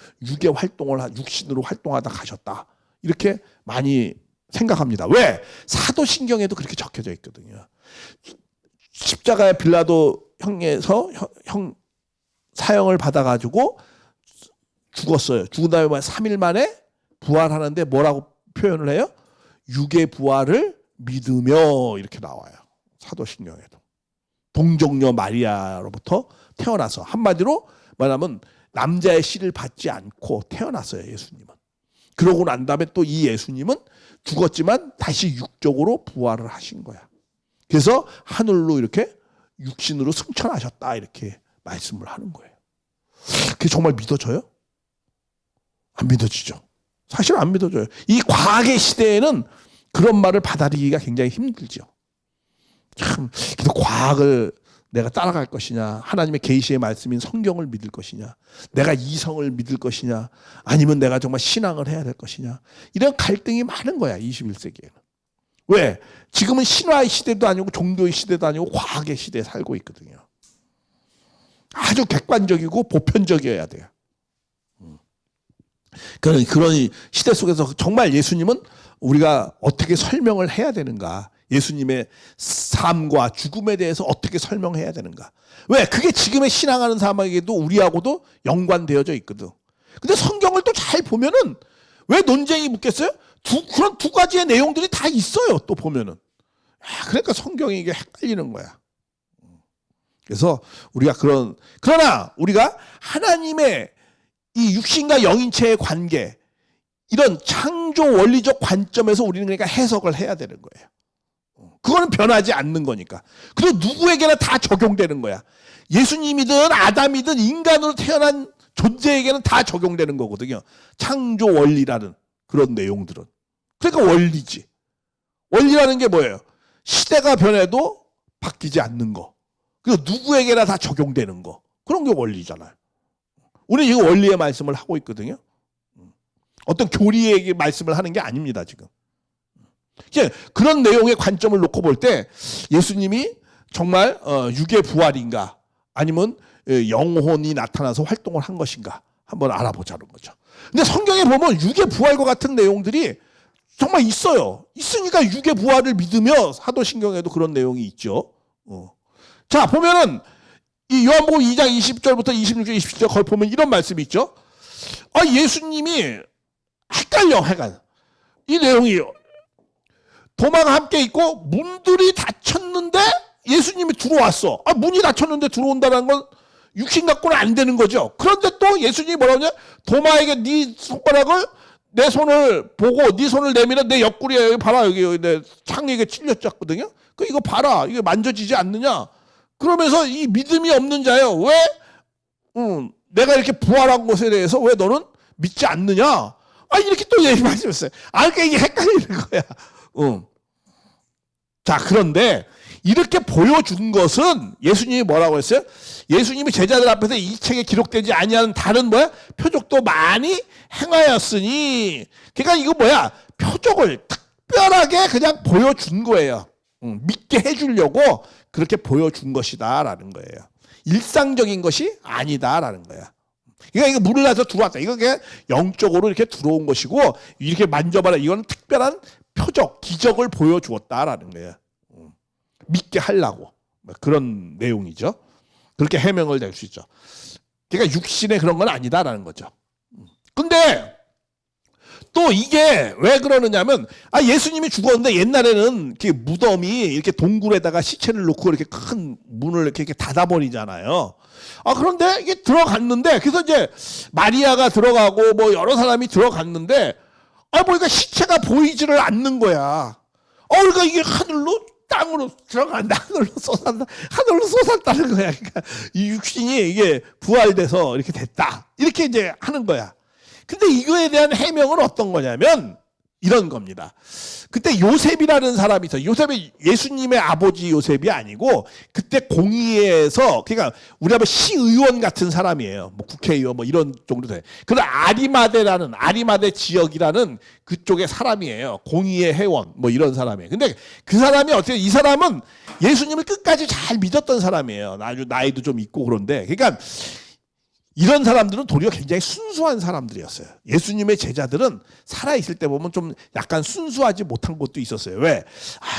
Speaker 1: 육신으로 활동하다 가셨다. 이렇게 많이 생각합니다. 왜? 사도신경에도 그렇게 적혀져 있거든요. 십자가에 빌라도 형에서 사형을 받아가지고 죽었어요. 죽은 다음에 3일 만에 부활하는데 뭐라고 표현을 해요? 육의 부활을 믿으며 이렇게 나와요. 사도신경에도. 동정녀 마리아로부터 태어나서 한마디로 말하면 남자의 씨를 받지 않고 태어났어요. 예수님은. 그러고 난 다음에 또 이 예수님은 죽었지만 다시 육적으로 부활을 하신 거야. 그래서 하늘로 이렇게 육신으로 승천하셨다 이렇게 말씀을 하는 거예요. 그게 정말 믿어져요? 안 믿어지죠. 사실 안 믿어져요. 이 과학의 시대에는 그런 말을 받아들이기가 굉장히 힘들죠. 참, 그래서 과학을 내가 따라갈 것이냐, 하나님의 계시의 말씀인 성경을 믿을 것이냐, 내가 이성을 믿을 것이냐, 아니면 내가 정말 신앙을 해야 될 것이냐, 이런 갈등이 많은 거야 21세기에는. 왜? 지금은 신화의 시대도 아니고 종교의 시대도 아니고 과학의 시대에 살고 있거든요. 아주 객관적이고 보편적이어야 돼요. 그런 시대 속에서 정말 예수님은 우리가 어떻게 설명을 해야 되는가, 예수님의 삶과 죽음에 대해서 어떻게 설명해야 되는가. 왜? 그게 지금의 신앙하는 사람에게도 우리하고도 연관되어져 있거든. 근데 성경을 또 잘 보면은 왜 논쟁이 붙겠어요? 그런 두 가지의 내용들이 다 있어요. 또 보면은. 그러니까 성경이 이게 헷갈리는 거야. 그래서 우리가 그러나 우리가 하나님의 이 육신과 영인체의 관계, 이런 창조 원리적 관점에서 우리는 그러니까 해석을 해야 되는 거예요. 그거는 변하지 않는 거니까. 그리고 누구에게나 다 적용되는 거야. 예수님이든 아담이든 인간으로 태어난 존재에게는 다 적용되는 거거든요. 창조 원리라는 그런 내용들은. 그러니까 원리지. 원리라는 게 뭐예요? 시대가 변해도 바뀌지 않는 거. 그리고 누구에게나 다 적용되는 거. 그런 게 원리잖아요. 우리는 이거 원리의 말씀을 하고 있거든요. 어떤 교리의 말씀을 하는 게 아닙니다, 지금. 그런 내용의 관점을 놓고 볼 때 예수님이 정말 육의 부활인가 아니면 영혼이 나타나서 활동을 한 것인가 한번 알아보자는 거죠. 근데 성경에 보면 육의 부활과 같은 내용들이 정말 있어요. 있으니까 육의 부활을 믿으며 사도신경에도 그런 내용이 있죠. 자, 보면은 이 요한복음 2장 20절부터 26절 27절 거기 보면 이런 말씀이 있죠. 예수님이 헷갈려. 이 내용이 도마가 함께 있고 문들이 닫혔는데 예수님이 들어왔어. 문이 닫혔는데 들어온다는 건 육신 갖고는 안 되는 거죠. 그런데 또 예수님이 뭐라고 하냐? 도마에게 네 손가락을 내 손을 보고 네 손을 내밀어 내 옆구리에 여기 봐라. 여기 내 창에게 찔렸었거든요. 이거 봐라. 이게 만져지지 않느냐? 그러면서 이 믿음이 없는 자요. 왜? 내가 이렇게 부활한 것에 대해서 왜 너는 믿지 않느냐? 이렇게 또 말씀했어요. 그러니까 이게 헷갈리는 거야. 자, 그런데 이렇게 보여준 것은 예수님이 뭐라고 했어요? 예수님이 제자들 앞에서 이 책에 기록되지 아니하는 다른 표적도 많이 행하였으니. 그러니까 이거 표적을 특별하게 그냥 보여준 거예요. 믿게 해주려고 그렇게 보여준 것이다라는 거예요. 일상적인 것이 아니다라는 거야. 그러니까 이거 물을 나서 들어왔다. 이거 그냥 영적으로 이렇게 들어온 것이고, 이렇게 만져봐라. 이건 특별한 표적, 기적을 보여주었다라는 거예요. 믿게 하려고. 그런 내용이죠. 그렇게 해명을 낼 수 있죠. 그러니까 육신의 그런 건 아니다라는 거죠. 근데 또 이게 왜 그러느냐면, 예수님이 죽었는데 옛날에는 무덤이 이렇게 동굴에다가 시체를 놓고 이렇게 큰 문을 이렇게 닫아버리잖아요. 그런데 이게 들어갔는데, 그래서 이제 마리아가 들어가고 뭐 여러 사람이 들어갔는데, 보니까 시체가 보이지를 않는 거야. 그러니까 이게 하늘로 땅으로 들어간다. 하늘로 솟았다는 거야. 그러니까 이 육신이 이게 부활돼서 이렇게 됐다. 이렇게 이제 하는 거야. 근데 이거에 대한 해명은 어떤 거냐면 이런 겁니다. 그때 요셉이라는 사람이 있어요. 요셉이 예수님의 아버지 요셉이 아니고 그때 공의회에서, 그러니까 우리 시의원 같은 사람이에요. 뭐 국회의원 뭐 이런 정도 돼. 그런 아리마대 지역이라는 그쪽의 사람이에요. 공의회 회원 뭐 이런 사람이에요. 근데 그 사람이 이 사람은 예수님을 끝까지 잘 믿었던 사람이에요. 아주 나이도 좀 있고 그런데, 그러니까 이런 사람들은 도리어 굉장히 순수한 사람들이었어요. 예수님의 제자들은 살아있을 때 보면 좀 약간 순수하지 못한 것도 있었어요. 왜?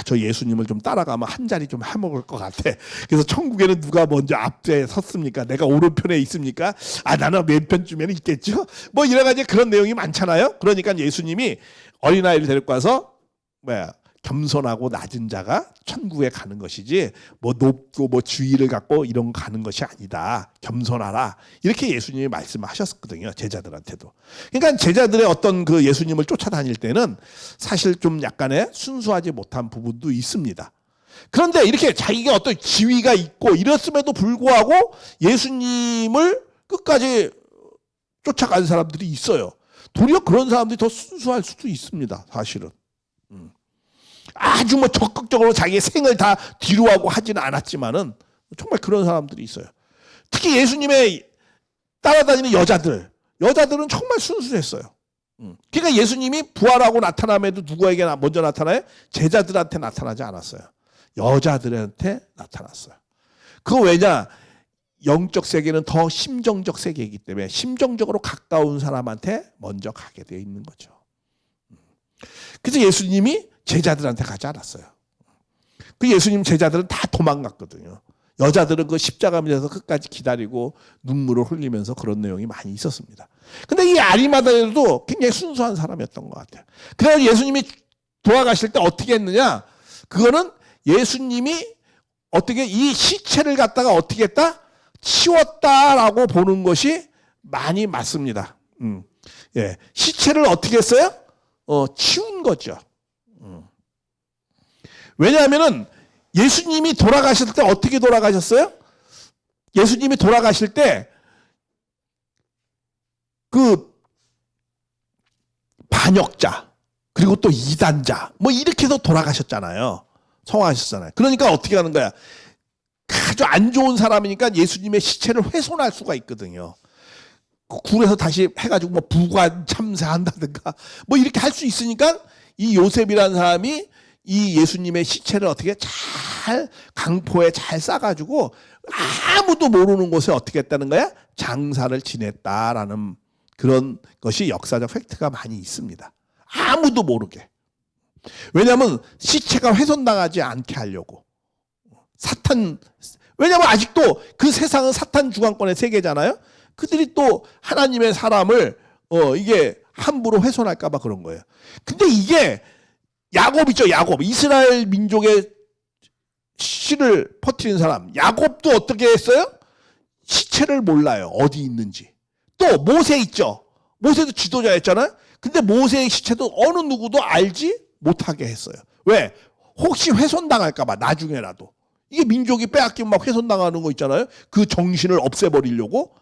Speaker 1: 저 예수님을 좀 따라가면 한 자리 좀 해먹을 것 같아. 그래서 천국에는 누가 먼저 앞에 섰습니까? 내가 오른편에 있습니까? 나는 왼편쯤에는 있겠죠? 뭐 여러 가지 그런 내용이 많잖아요. 그러니까 예수님이 어린아이를 데리고 와서 겸손하고 낮은 자가 천국에 가는 것이지 뭐 높고 뭐 주의를 갖고 이런 거 가는 것이 아니다. 겸손하라. 이렇게 예수님이 말씀하셨거든요. 제자들한테도. 그러니까 제자들의 어떤 그 예수님을 쫓아다닐 때는 사실 좀 약간의 순수하지 못한 부분도 있습니다. 그런데 이렇게 자기가 어떤 지위가 있고 이랬음에도 불구하고 예수님을 끝까지 쫓아간 사람들이 있어요. 도리어 그런 사람들이 더 순수할 수도 있습니다. 사실은. 아주 적극적으로 자기의 생을 다 뒤로하고 하지는 않았지만은 정말 그런 사람들이 있어요. 특히 예수님의 따라다니는 여자들은 정말 순수했어요. 그러니까 예수님이 부활하고 나타남에도 누구에게 먼저 나타나요? 제자들한테 나타나지 않았어요. 여자들한테 나타났어요. 그거 왜냐? 영적 세계는 더 심정적 세계이기 때문에 심정적으로 가까운 사람한테 먼저 가게 되어 있는 거죠. 그래서 예수님이 제자들한테 가지 않았어요. 그 예수님 제자들은 다 도망갔거든요. 여자들은 그 십자가 밑에서 끝까지 기다리고 눈물을 흘리면서 그런 내용이 많이 있었습니다. 근데 이 아리마다에도 굉장히 순수한 사람이었던 것 같아요. 그래서 예수님이 돌아가실 때 어떻게 했느냐? 그거는 예수님이 어떻게 이 시체를 갖다가 어떻게 했다? 치웠다라고 보는 것이 많이 맞습니다. 시체를 어떻게 했어요? 치운 거죠. 왜냐하면은 예수님이 돌아가실 때 어떻게 돌아가셨어요? 예수님이 돌아가실 때 그 반역자 그리고 또 이단자 뭐 이렇게 해서 돌아가셨잖아요. 성화하셨잖아요. 그러니까 어떻게 하는 거야? 아주 안 좋은 사람이니까 예수님의 시체를 훼손할 수가 있거든요. 굴에서 다시 해가지고 뭐 부관 참사한다든가 뭐 이렇게 할 수 있으니까 이 요셉이라는 사람이 이 예수님의 시체를 어떻게 잘 강포에 잘 싸가지고 아무도 모르는 곳에 어떻게 했다는 거야? 장사를 지냈다라는 그런 것이 역사적 팩트가 많이 있습니다. 아무도 모르게. 왜냐하면 시체가 훼손당하지 않게 하려고. 왜냐하면 아직도 그 세상은 사탄 주관권의 세계잖아요. 그들이 또 하나님의 사람을 이게 함부로 훼손할까 봐 그런 거예요. 근데 이게 야곱 있죠. 야곱. 이스라엘 민족의 씨를 퍼뜨린 사람. 야곱도 어떻게 했어요? 시체를 몰라요. 어디 있는지. 또 모세 있죠. 모세도 지도자였잖아요. 근데 모세의 시체도 어느 누구도 알지 못하게 했어요. 왜? 혹시 훼손당할까 봐 나중에라도. 이게 민족이 빼앗기면 막 훼손당하는 거 있잖아요. 그 정신을 없애버리려고.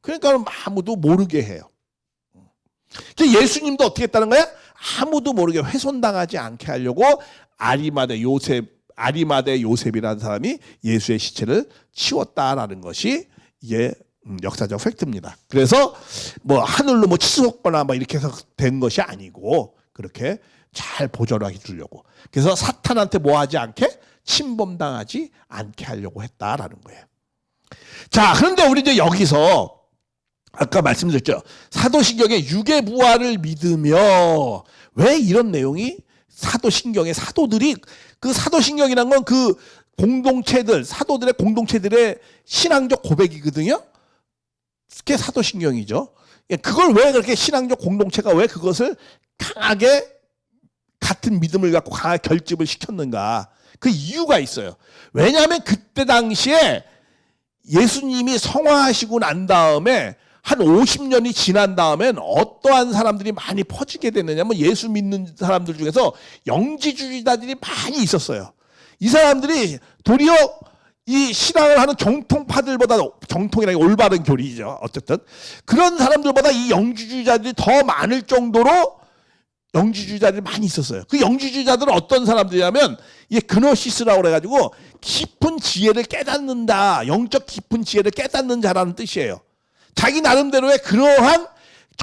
Speaker 1: 그러니까 아무도 모르게 해요. 예수님도 어떻게 했다는 거야? 아무도 모르게 훼손당하지 않게 하려고 아리마대 요셉이라는 사람이 예수의 시체를 치웠다라는 것이 이게 역사적 팩트입니다. 그래서 뭐 하늘로 뭐 치솟거나 뭐 이렇게 해서 된 것이 아니고 그렇게 잘 보존하게 주려고. 그래서 사탄한테 뭐 하지 않게? 침범당하지 않게 하려고 했다라는 거예요. 자, 그런데 우리 이제 여기서 아까 말씀드렸죠. 사도신경의 육의 부활을 믿으며, 왜 이런 내용이 사도신경의 사도들이, 그 사도신경이란 건 그 공동체들, 사도들의 공동체들의 신앙적 고백이거든요. 그게 사도신경이죠. 그걸 왜 그렇게 신앙적 공동체가 왜 그것을 강하게 같은 믿음을 갖고 강하게 결집을 시켰는가? 그 이유가 있어요. 왜냐하면 그때 당시에 예수님이 성화하시고 난 다음에 한 50년이 지난 다음엔 어떠한 사람들이 많이 퍼지게 됐느냐면 예수 믿는 사람들 중에서 영지주의자들이 많이 있었어요. 이 사람들이 도리어 이 신앙을 하는 정통파들보다, 정통이라는 게 올바른 교리죠. 어쨌든 그런 사람들보다 이 영지주의자들이 더 많을 정도로 영지주의자들이 많이 있었어요. 그 영지주의자들은 어떤 사람들이냐면 이게 그노시스라고 그래가지고 깊은 지혜를 깨닫는다, 영적 깊은 지혜를 깨닫는 자라는 뜻이에요. 자기 나름대로의 그러한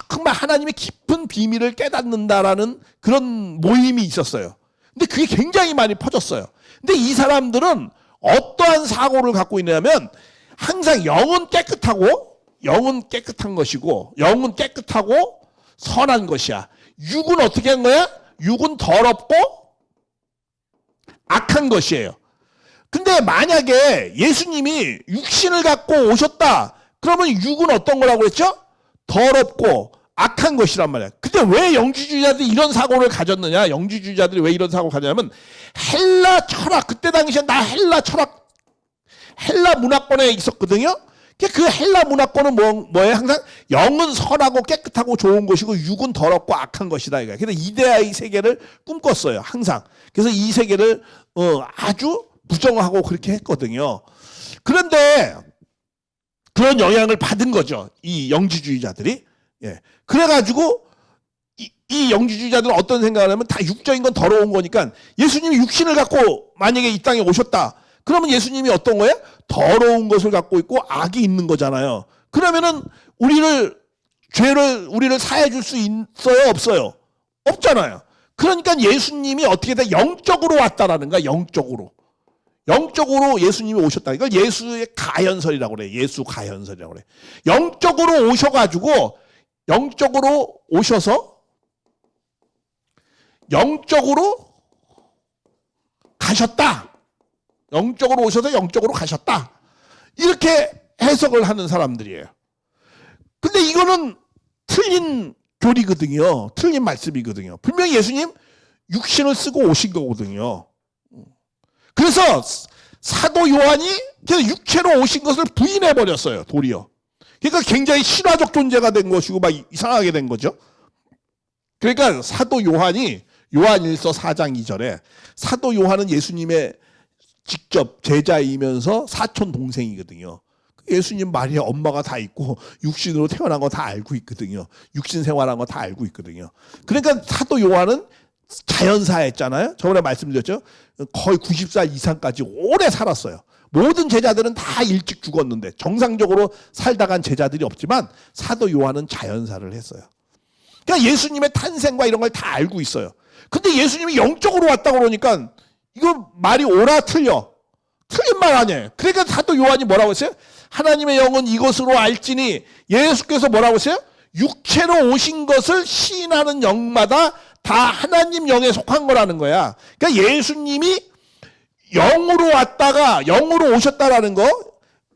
Speaker 1: 정말 하나님의 깊은 비밀을 깨닫는다라는 그런 모임이 있었어요. 근데 그게 굉장히 많이 퍼졌어요. 근데 이 사람들은 어떠한 사고를 갖고 있냐면 항상 영은 깨끗한 것이고 영은 깨끗하고 선한 것이야. 육은 어떻게 한 거야? 육은 더럽고 악한 것이에요. 근데 만약에 예수님이 육신을 갖고 오셨다. 그러면 육은 어떤 거라고 그랬죠? 더럽고 악한 것이란 말이야. 근데 왜 영지주의자들이 이런 사고를 가졌느냐? 영지주의자들이 왜 이런 사고를 가졌냐면 헬라 철학, 그때 당시에 헬라 철학, 헬라 문화권에 있었거든요. 그 헬라 문화권은 뭐예요? 항상 영은 선하고 깨끗하고 좋은 것이고 육은 더럽고 악한 것이다. 그래서 이데아의 세계를 꿈꿨어요. 항상. 그래서 이 세계를 아주 부정하고 그렇게 했거든요. 그런데 그런 영향을 받은 거죠. 이 영지주의자들이. 예. 그래가지고 이 영지주의자들은 어떤 생각을 하면 다 육적인 건 더러운 거니까 예수님이 육신을 갖고 만약에 이 땅에 오셨다. 그러면 예수님이 어떤 거예요? 더러운 것을 갖고 있고 악이 있는 거잖아요. 그러면은 우리를 사해 줄 수 있어요? 없어요? 없잖아요. 그러니까 예수님이 어떻게 돼? 영적으로 왔다라는 거야. 영적으로 예수님이 오셨다. 이걸 예수의 가현설이라고 그래. 예수 가현설이라고 그래. 영적으로 오셔가지고 영적으로 오셔서 영적으로 가셨다. 영적으로 오셔서 영적으로 가셨다. 이렇게 해석을 하는 사람들이에요. 근데 이거는 틀린 교리거든요. 틀린 말씀이거든요. 분명히 예수님 육신을 쓰고 오신 거거든요. 그래서 사도 요한이 육체로 오신 것을 부인해버렸어요. 도리어. 그러니까 굉장히 신화적 존재가 된 것이고 막 이상하게 된 거죠. 그러니까 사도 요한이 요한일서 4장 2절에 사도 요한은 예수님의 직접 제자이면서 사촌 동생이거든요. 예수님 마리아 엄마가 다 있고 육신으로 태어난 거 다 알고 있거든요. 육신 생활한 거 다 알고 있거든요. 그러니까 사도 요한은 자연사했잖아요. 저번에 말씀드렸죠. 거의 90살 이상까지 오래 살았어요. 모든 제자들은 다 일찍 죽었는데 정상적으로 살다 간 제자들이 없지만 사도 요한은 자연사를 했어요. 그러니까 예수님의 탄생과 이런 걸 다 알고 있어요. 근데 예수님이 영적으로 왔다고 그러니까 이거 말이 옳아 틀려. 틀린 말 아니에요. 그러니까 사도 요한이 뭐라고 했어요? 하나님의 영은 이것으로 알지니, 예수께서 뭐라고 했어요? 육체로 오신 것을 시인하는 영마다 다 하나님 영에 속한 거라는 거야. 그러니까 예수님이 영으로 왔다가 영으로 오셨다라는 거,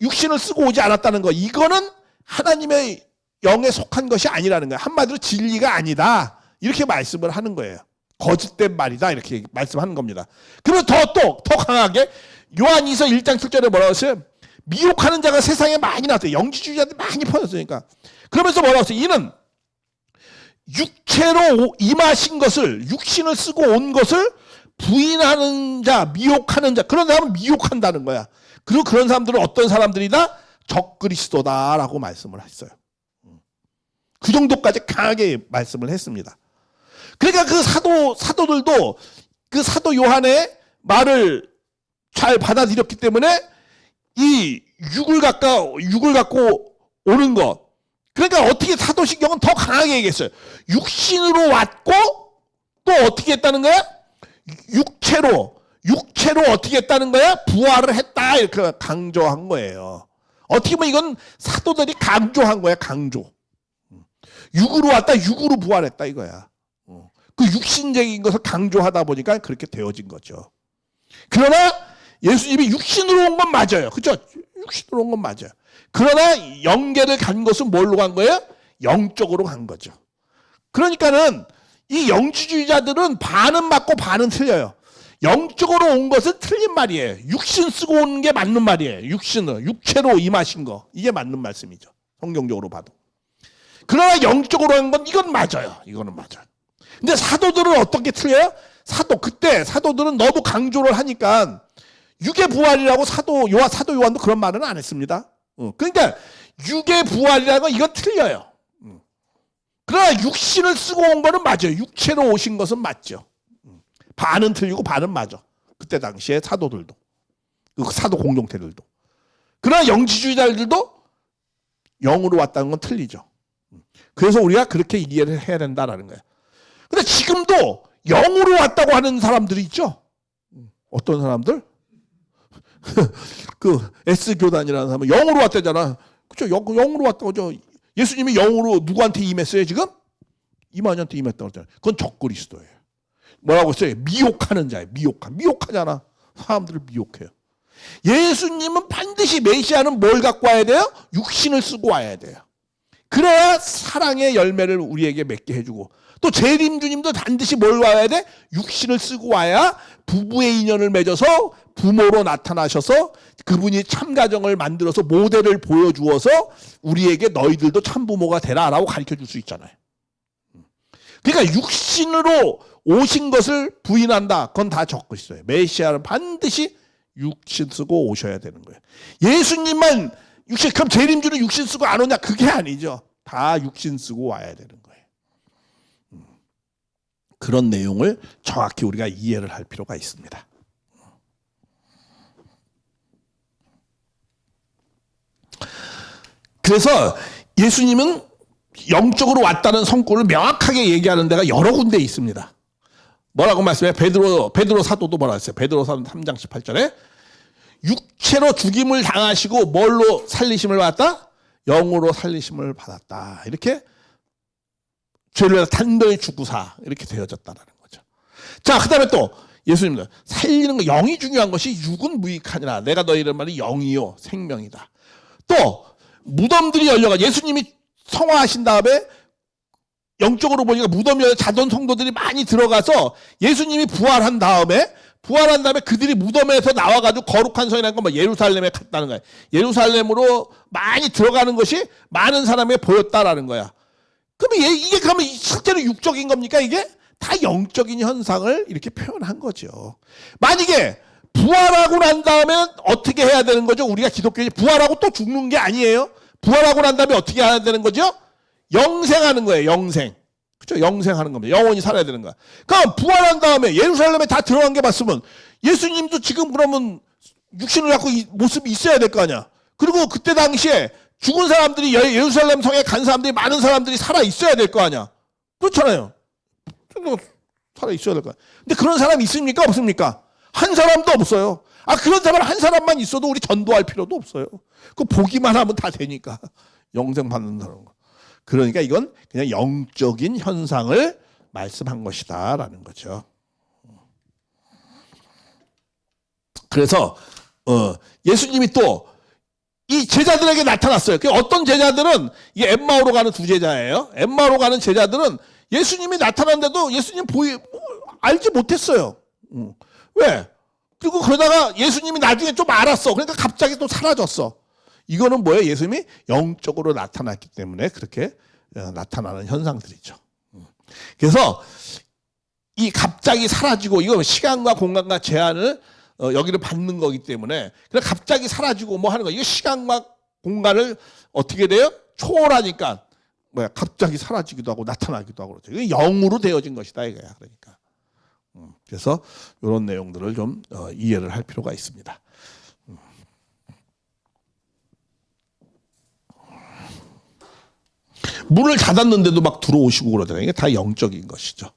Speaker 1: 육신을 쓰고 오지 않았다는 거, 이거는 하나님의 영에 속한 것이 아니라는 거야. 한마디로 진리가 아니다. 이렇게 말씀을 하는 거예요. 거짓된 말이다. 이렇게 말씀하는 겁니다. 그리고 더 강하게 요한이서 1장 7절에 뭐라고 했어요? 미혹하는 자가 세상에 많이 나왔어요. 영지주의자들 많이 퍼졌으니까. 그러면서 뭐라고 했어요? 이는 육체로 임하신 것을, 육신을 쓰고 온 것을 부인하는 자, 미혹하는 자, 그런 사람은 미혹한다는 거야. 그리고 그런 사람들은 어떤 사람들이다? 적그리스도다라고 말씀을 했어요. 그 정도까지 강하게 말씀을 했습니다. 그러니까 그 사도들도 그 사도 요한의 말을 잘 받아들였기 때문에 이 육을 갖고 오는 것. 그러니까 어떻게 사도신경은 더 강하게 얘기했어요. 육신으로 왔고 또 어떻게 했다는 거야? 육체로 어떻게 했다는 거야? 부활을 했다. 이렇게 강조한 거예요. 어떻게 보면 이건 사도들이 강조한 거야. 강조. 육으로 왔다. 육으로 부활했다 이거야. 그 육신적인 것을 강조하다 보니까 그렇게 되어진 거죠. 그러나 예수님이 육신으로 온 건 맞아요. 그렇죠? 육신으로 온 건 맞아요. 그러나 영계를 간 것은 뭘로 간 거예요? 영적으로 간 거죠. 그러니까는 이 영주주의자들은 반은 맞고 반은 틀려요. 영적으로 온 것은 틀린 말이에요. 육신 쓰고 오는 게 맞는 말이에요. 육체로 임하신 거. 이게 맞는 말씀이죠. 성경적으로 봐도. 그러나 영적으로 한 건 이건 맞아요. 이거는 맞아요. 근데 사도들은 어떻게 틀려요? 그때 사도들은 너무 강조를 하니까 육의 부활이라고 사도 요한도 그런 말은 안 했습니다. 그러니까 육의 부활이라는 건 이건 틀려요. 그러나 육신을 쓰고 온 거는 맞아요. 육체로 오신 것은 맞죠. 반은 틀리고 반은 맞아. 그때 당시에 사도들도. 사도 공동체들도. 그러나 영지주의자들도 영으로 왔다는 건 틀리죠. 그래서 우리가 그렇게 이해를 해야 된다라는 거예요. 근데 지금도 영으로 왔다고 하는 사람들이 있죠. 어떤 사람들? 그 S교단이라는 사람은 영으로 왔다잖아. 그렇죠? 영으로 왔다고. 예수님이 영으로 누구한테 임했어요 지금? 이만희한테 임했다고 그러잖아요. 그건 적그리스도예요. 뭐라고 했어요? 미혹하는 자예요. 미혹하잖아. 사람들을 미혹해요. 예수님은 반드시 메시아는 뭘 갖고 와야 돼요? 육신을 쓰고 와야 돼요. 그래야 사랑의 열매를 우리에게 맺게 해주고, 또 재림 주님도 반드시 뭘 와야 돼? 육신을 쓰고 와야 부부의 인연을 맺어서 부모로 나타나셔서 그분이 참가정을 만들어서 모델을 보여주어서 우리에게 너희들도 참부모가 되라라고 가르쳐줄 수 있잖아요. 그러니까 육신으로 오신 것을 부인한다. 그건 다 적그리스도예요. 메시아는 반드시 육신 쓰고 오셔야 되는 거예요. 예수님만 육신, 그럼 재림주는 육신 쓰고 안 오냐? 그게 아니죠. 다 육신 쓰고 와야 되는 거예요. 그런 내용을 정확히 우리가 이해를 할 필요가 있습니다. 그래서 예수님은 영적으로 왔다는 성구를 명확하게 얘기하는 데가 여러 군데 있습니다. 뭐라고 말씀해요? 베드로 사도도 뭐라 했어요? 베드로 사도 3장 18절에 육체로 죽임을 당하시고 뭘로 살리심을 받았다? 영으로 살리심을 받았다. 이렇게 죄를 단번에 죽구사 이렇게 되어졌다라는 거죠. 자, 그다음에 또 예수님도 살리는 거, 영이 중요한 것이 육은 무익하니라. 내가 너희를 말이 영이요 생명이다. 또 무덤들이 열려가 예수님이 성화하신 다음에 영적으로 보니까 무덤에 자돈 성도들이 많이 들어가서 예수님이 부활한 다음에 그들이 무덤에서 나와가지고 거룩한 성이라는 건 뭐 예루살렘에 갔다는 거야. 예루살렘으로 많이 들어가는 것이 많은 사람에게 보였다라는 거야. 그러면 이게 그러면 실제로 육적인 겁니까? 이게 다 영적인 현상을 이렇게 표현한 거죠. 만약에 부활하고 난 다음에 어떻게 해야 되는 거죠? 우리가 기독교인이 부활하고 또 죽는 게 아니에요. 부활하고 난 다음에 어떻게 해야 되는 거죠? 영생하는 거예요. 영생. 그렇죠? 영생하는 겁니다. 영원히 살아야 되는 거야. 그럼 부활한 다음에 예루살렘에 다 들어간 게 봤으면 예수님도 지금 그러면 육신을 갖고 모습이 있어야 될 거 아니야. 그리고 그때 당시에 죽은 사람들이 예루살렘 성에 간 사람들이 많은 사람들이 살아 있어야 될 거 아니야. 그렇잖아요. 살아 있어야 될 거야. 근데 그런 사람이 있습니까? 없습니까? 한 사람도 없어요. 그런 사람 한 사람만 있어도 우리 전도할 필요도 없어요. 그 보기만 하면 다 되니까. 영생 받는다는 거. 그러니까 이건 그냥 영적인 현상을 말씀한 것이다라는 거죠. 그래서 예수님이 또 이 제자들에게 나타났어요. 어떤 제자들은 이게 엠마오로 가는 두 제자예요. 엠마오로 가는 제자들은 예수님이 나타났는데도 예수님 알지 못했어요. 왜? 그리고 그러다가 예수님이 나중에 좀 알았어. 그러니까 갑자기 또 사라졌어. 이거는 뭐예요? 예수님이 영적으로 나타났기 때문에 그렇게 나타나는 현상들이죠. 그래서 이 갑자기 사라지고 이거 시간과 공간과 제한을 여기를 받는 거기 때문에 그냥 갑자기 사라지고 뭐 하는 거 이거 시간과 공간을 어떻게 돼요? 초월하니까 갑자기 사라지기도 하고 나타나기도 하고 그렇죠. 이게 영으로 되어진 것이다 이거야. 그러니까 그래서 이런 내용들을 좀 이해를 할 필요가 있습니다. 문을 닫았는데도 막 들어오시고 그러잖아요. 이게 다 영적인 것이죠.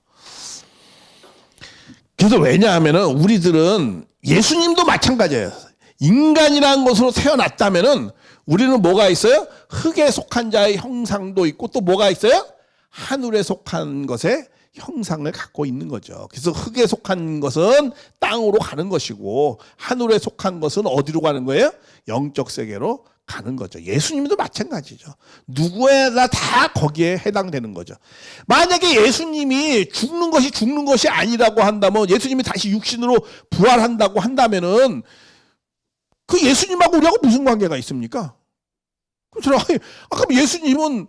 Speaker 1: 그래서 왜냐하면은 우리들은 예수님도 마찬가지예요. 인간이라는 것으로 태어났다면은 우리는 뭐가 있어요? 흙에 속한 자의 형상도 있고 또 뭐가 있어요? 하늘에 속한 것의 형상을 갖고 있는 거죠. 그래서 흙에 속한 것은 땅으로 가는 것이고 하늘에 속한 것은 어디로 가는 거예요? 영적 세계로 가는 거죠. 예수님도 마찬가지죠. 누구에나 다 거기에 해당되는 거죠. 만약에 예수님이 죽는 것이 아니라고 한다면, 예수님이 다시 육신으로 부활한다고 한다면은 그 예수님하고 우리하고 무슨 관계가 있습니까? 그렇잖아. 그럼 예수님은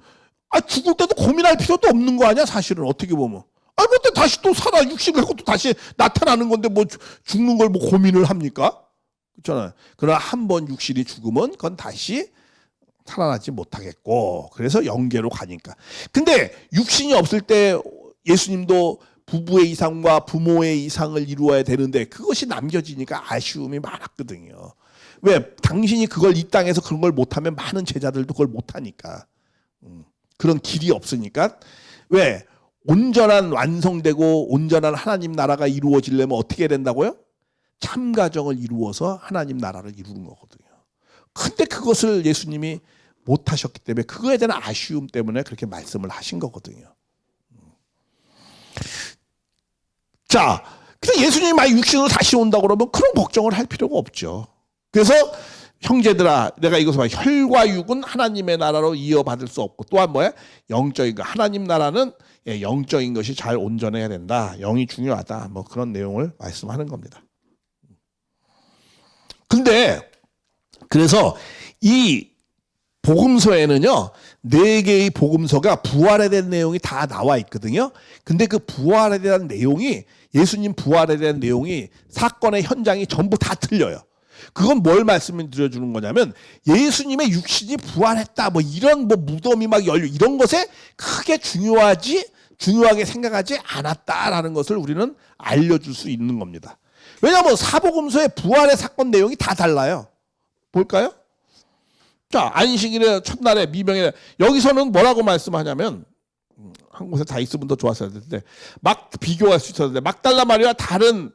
Speaker 1: 죽을 때도 고민할 필요도 없는 거 아니야? 사실은 어떻게 보면. 뭐 다시 또 살아 육신 갖고 또 다시 나타나는 건데 뭐 죽는 걸 뭐 고민을 합니까? 그렇잖아요. 그러나 한 번 육신이 죽으면 그건 다시 살아나지 못하겠고, 그래서 영계로 가니까. 근데 육신이 없을 때 예수님도 부부의 이상과 부모의 이상을 이루어야 되는데 그것이 남겨지니까 아쉬움이 많았거든요. 왜? 당신이 그걸 이 땅에서 그런 걸 못하면 많은 제자들도 그걸 못하니까. 그런 길이 없으니까. 왜? 온전한 완성되고 온전한 하나님 나라가 이루어지려면 어떻게 해야 된다고요? 참가정을 이루어서 하나님 나라를 이루는 거거든요. 근데 그것을 예수님이 못하셨기 때문에 그거에 대한 아쉬움 때문에 그렇게 말씀을 하신 거거든요. 자, 그래서 예수님이 만약 육신으로 다시 온다고 그러면 그런 걱정을 할 필요가 없죠. 그래서 형제들아, 내가 이것을 봐. 혈과 육은 하나님의 나라로 이어받을 수 없고, 또한 뭐야? 영적인 거. 하나님 나라는 영적인 것이 잘 온전해야 된다. 영이 중요하다. 뭐 그런 내용을 말씀하는 겁니다. 근데 그래서 이 복음서에는요, 4개의 복음서가 부활에 대한 내용이 다 나와 있거든요. 근데 그 부활에 대한 내용이, 예수님 부활에 대한 내용이 사건의 현장이 전부 다 틀려요. 그건 뭘 말씀을 드려주는 거냐면, 예수님의 육신이 부활했다, 뭐 이런 뭐 무덤이 막 열려, 이런 것에 크게 중요하게 생각하지 않았다라는 것을 우리는 알려줄 수 있는 겁니다. 왜냐하면 사복음서의 부활의 사건 내용이 다 달라요. 볼까요? 자, 안식일에 첫날에 미명일에, 여기서는 뭐라고 말씀하냐면, 한 곳에 다 있으면 더 좋았어야 되는데 막 비교할 수 있었는데, 막달라 마리아와 다른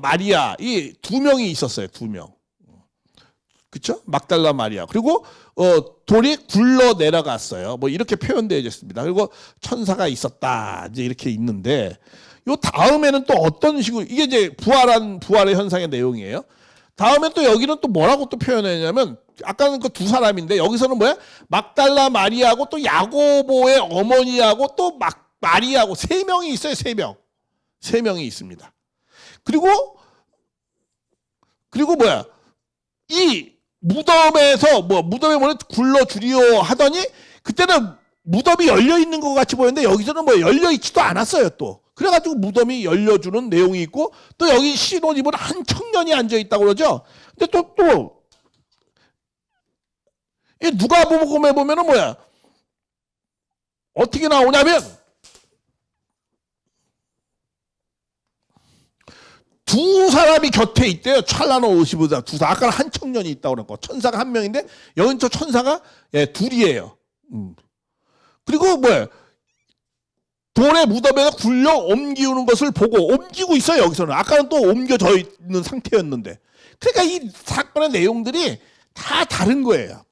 Speaker 1: 마리아, 이 2명이 있었어요. 2명. 그렇죠? 막달라 마리아. 그리고 돌이 굴러 내려갔어요. 뭐 이렇게 표현되어 있습니다. 그리고 천사가 있었다. 이제 이렇게 있는데, 요 다음에는 또 어떤 식으로, 이게 이제 부활의 현상의 내용이에요. 다음에 또 여기는 또 뭐라고 또 표현했냐면, 아까는 그 2 사람인데 여기서는 뭐야? 막달라 마리아하고 또 야고보의 어머니하고 또 마리아하고 3명이 있어요. 3명. 3명이 있습니다. 그리고 뭐야? 이 무덤에서 무덤에 굴러 주리오 하더니, 그때는 무덤이 열려 있는 것 같이 보였는데 여기서는 뭐 열려 있지도 않았어요. 또 그래가지고 무덤이 열려주는 내용이 있고, 또 여기 신옷 입은 한 청년이 앉아 있다고 그러죠. 근데 또 누가복음에 보면은 뭐야? 어떻게 나오냐면, 2 사람이 곁에 있대요. 찰나는 옷이 보다 2 사람. 아까는 한 청년이 있다고 그랬고, 천사가 1명인데 여긴 저 천사가 2이에요. 그리고 뭐야? 돌의 무덤에서 굴려 옮기는 것을 보고, 옮기고 있어요. 여기서는. 아까는 또 옮겨져 있는 상태였는데. 그러니까 이 사건의 내용들이 다 다른 거예요.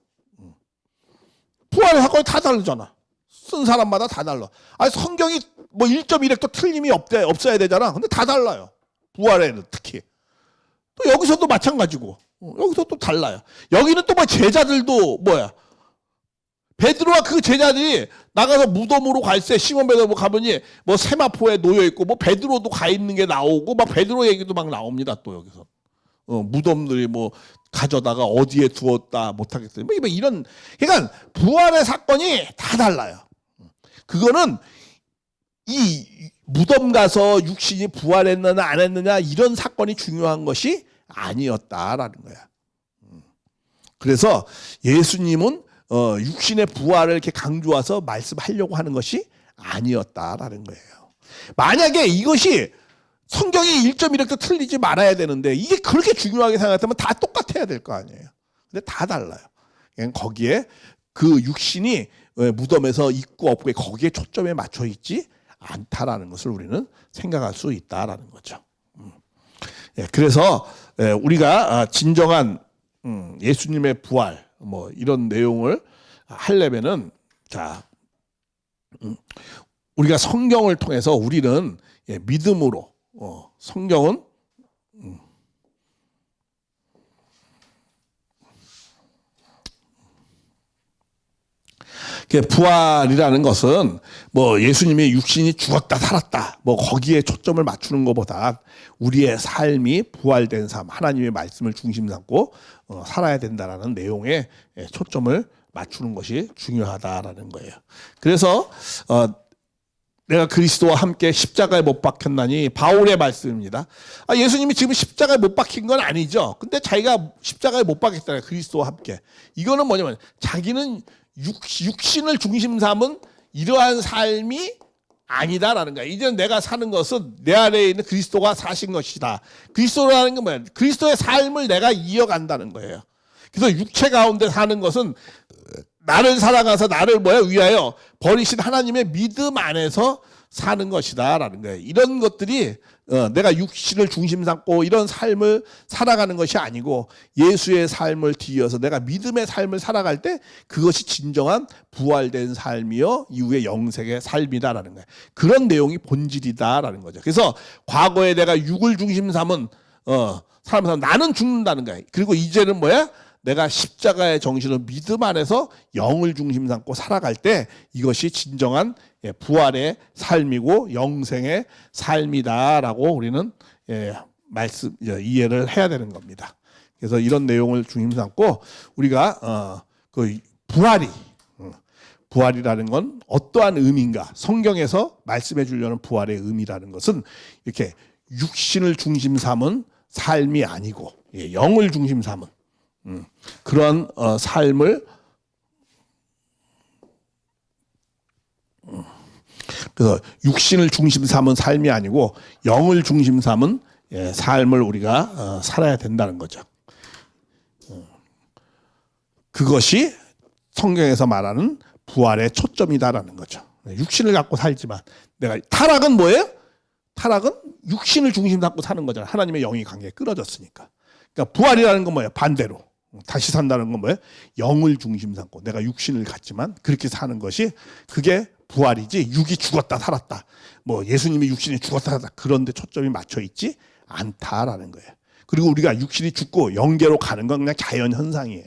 Speaker 1: 부활의 사건이 다 다르잖아. 쓴 사람마다 다 달라. 성경이 뭐 1.1획도 틀림이 없어야 되잖아. 근데 다 달라요. 부활에는 특히. 또 여기서도 마찬가지고. 여기서 또 달라요. 여기는 또 뭐 제자들도 뭐야? 베드로와 그 제자들이 나가서 무덤으로 갈 때, 시몬 베드로 가보니 뭐 세마포에 놓여 있고, 뭐 베드로도 가 있는 게 나오고, 막 베드로 얘기도 막 나옵니다. 또 여기서 무덤들이 뭐 가져다가 어디에 두었다 못하겠어요. 뭐 이런, 그러니까 부활의 사건이 다 달라요. 그거는 이 무덤 가서 육신이 부활했느냐 안 했느냐 이런 사건이 중요한 것이 아니었다라는 거야. 그래서 예수님은 육신의 부활을 이렇게 강조해서 말씀하려고 하는 것이 아니었다라는 거예요. 만약에 이것이 성경의 1.1획도 틀리지 말아야 되는데 이게 그렇게 중요하게 생각했다면 다 똑같아야 될 거 아니에요. 근데 다 달라요. 그냥 거기에 그 육신이 무덤에서 있고 없고 거기에 초점에 맞춰 있지 않다라는 것을 우리는 생각할 수 있다라는 거죠. 그래서 우리가 진정한 예수님의 부활 뭐 이런 내용을 하려면은 우리가 성경을 통해서 우리는 믿음으로 성경은 부활이라는 것은 뭐 예수님의 육신이 죽었다 살았다 뭐 거기에 초점을 맞추는 것보다 우리의 삶이 부활된 삶, 하나님의 말씀을 중심 삼고 살아야 된다라는 내용에 초점을 맞추는 것이 중요하다라는 거예요. 그래서 내가 그리스도와 함께 십자가에 못 박혔나니 바울의 말씀입니다. 예수님이 지금 십자가에 못 박힌 건 아니죠. 근데 자기가 십자가에 못 박혔잖아요. 그리스도와 함께. 이거는 뭐냐면 자기는 육신을 중심 삼은 이러한 삶이 아니다라는 거야. 이제 내가 사는 것은 내 안에 있는 그리스도가 사신 것이다. 그리스도라는 건 뭐야? 그리스도의 삶을 내가 이어간다는 거예요. 그래서 육체 가운데 사는 것은 나를 사랑하사 나를 위하여 버리신 하나님의 믿음 안에서 사는 것이다라는 거예요. 이런 것들이 내가 육신을 중심 삼고 이런 삶을 살아가는 것이 아니고 예수의 삶을 뒤이어서 내가 믿음의 삶을 살아갈 때 그것이 진정한 부활된 삶이요 이후의 영생의 삶이다라는 거예요. 그런 내용이 본질이다라는 거죠. 그래서 과거에 내가 육을 중심 삼은 사람은 나는 죽는다는 거예요. 그리고 이제는 뭐야? 내가 십자가의 정신으로 믿음 안에서 영을 중심 삼고 살아갈 때 이것이 진정한 부활의 삶이고 영생의 삶이다라고 우리는 이해를 해야 되는 겁니다. 그래서 이런 내용을 중심 삼고 우리가 그 부활이라는 건 어떠한 의미인가? 성경에서 말씀해 주려는 부활의 의미라는 것은 이렇게 육신을 중심 삼은 삶이 아니고 영을 중심 삼은 그런 삶을 그래서 육신을 중심 삼은 삶이 아니고 영을 중심 삼은 삶을 우리가 살아야 된다는 거죠. 그것이 성경에서 말하는 부활의 초점이다라는 거죠. 육신을 갖고 살지만 내가 타락은 뭐예요? 타락은 육신을 중심 삼고 사는 거잖아요. 하나님의 영이 관계에 끊어졌으니까. 그러니까 부활이라는 건 뭐예요? 반대로. 다시 산다는 건 뭐예요? 영을 중심 삼고 내가 육신을 갖지만 그렇게 사는 것이 그게 부활이지 육이 죽었다 살았다 뭐 예수님이 육신이 죽었다 살았다 그런 데 초점이 맞춰 있지 않다라는 거예요. 그리고 우리가 육신이 죽고 영계로 가는 건 그냥 자연현상이에요.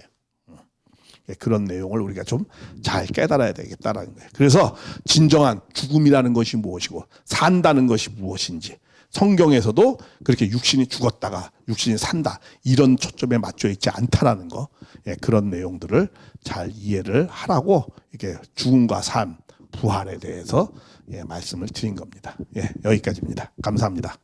Speaker 1: 그런 내용을 우리가 좀 잘 깨달아야 되겠다라는 거예요. 그래서 진정한 죽음이라는 것이 무엇이고 산다는 것이 무엇인지 성경에서도 그렇게 육신이 죽었다가 육신이 산다 이런 초점에 맞춰 있지 않다라는 거 그런 내용들을 잘 이해를 하라고 이렇게 죽음과 삶, 부활에 대해서 말씀을 드린 겁니다. 여기까지입니다. 감사합니다.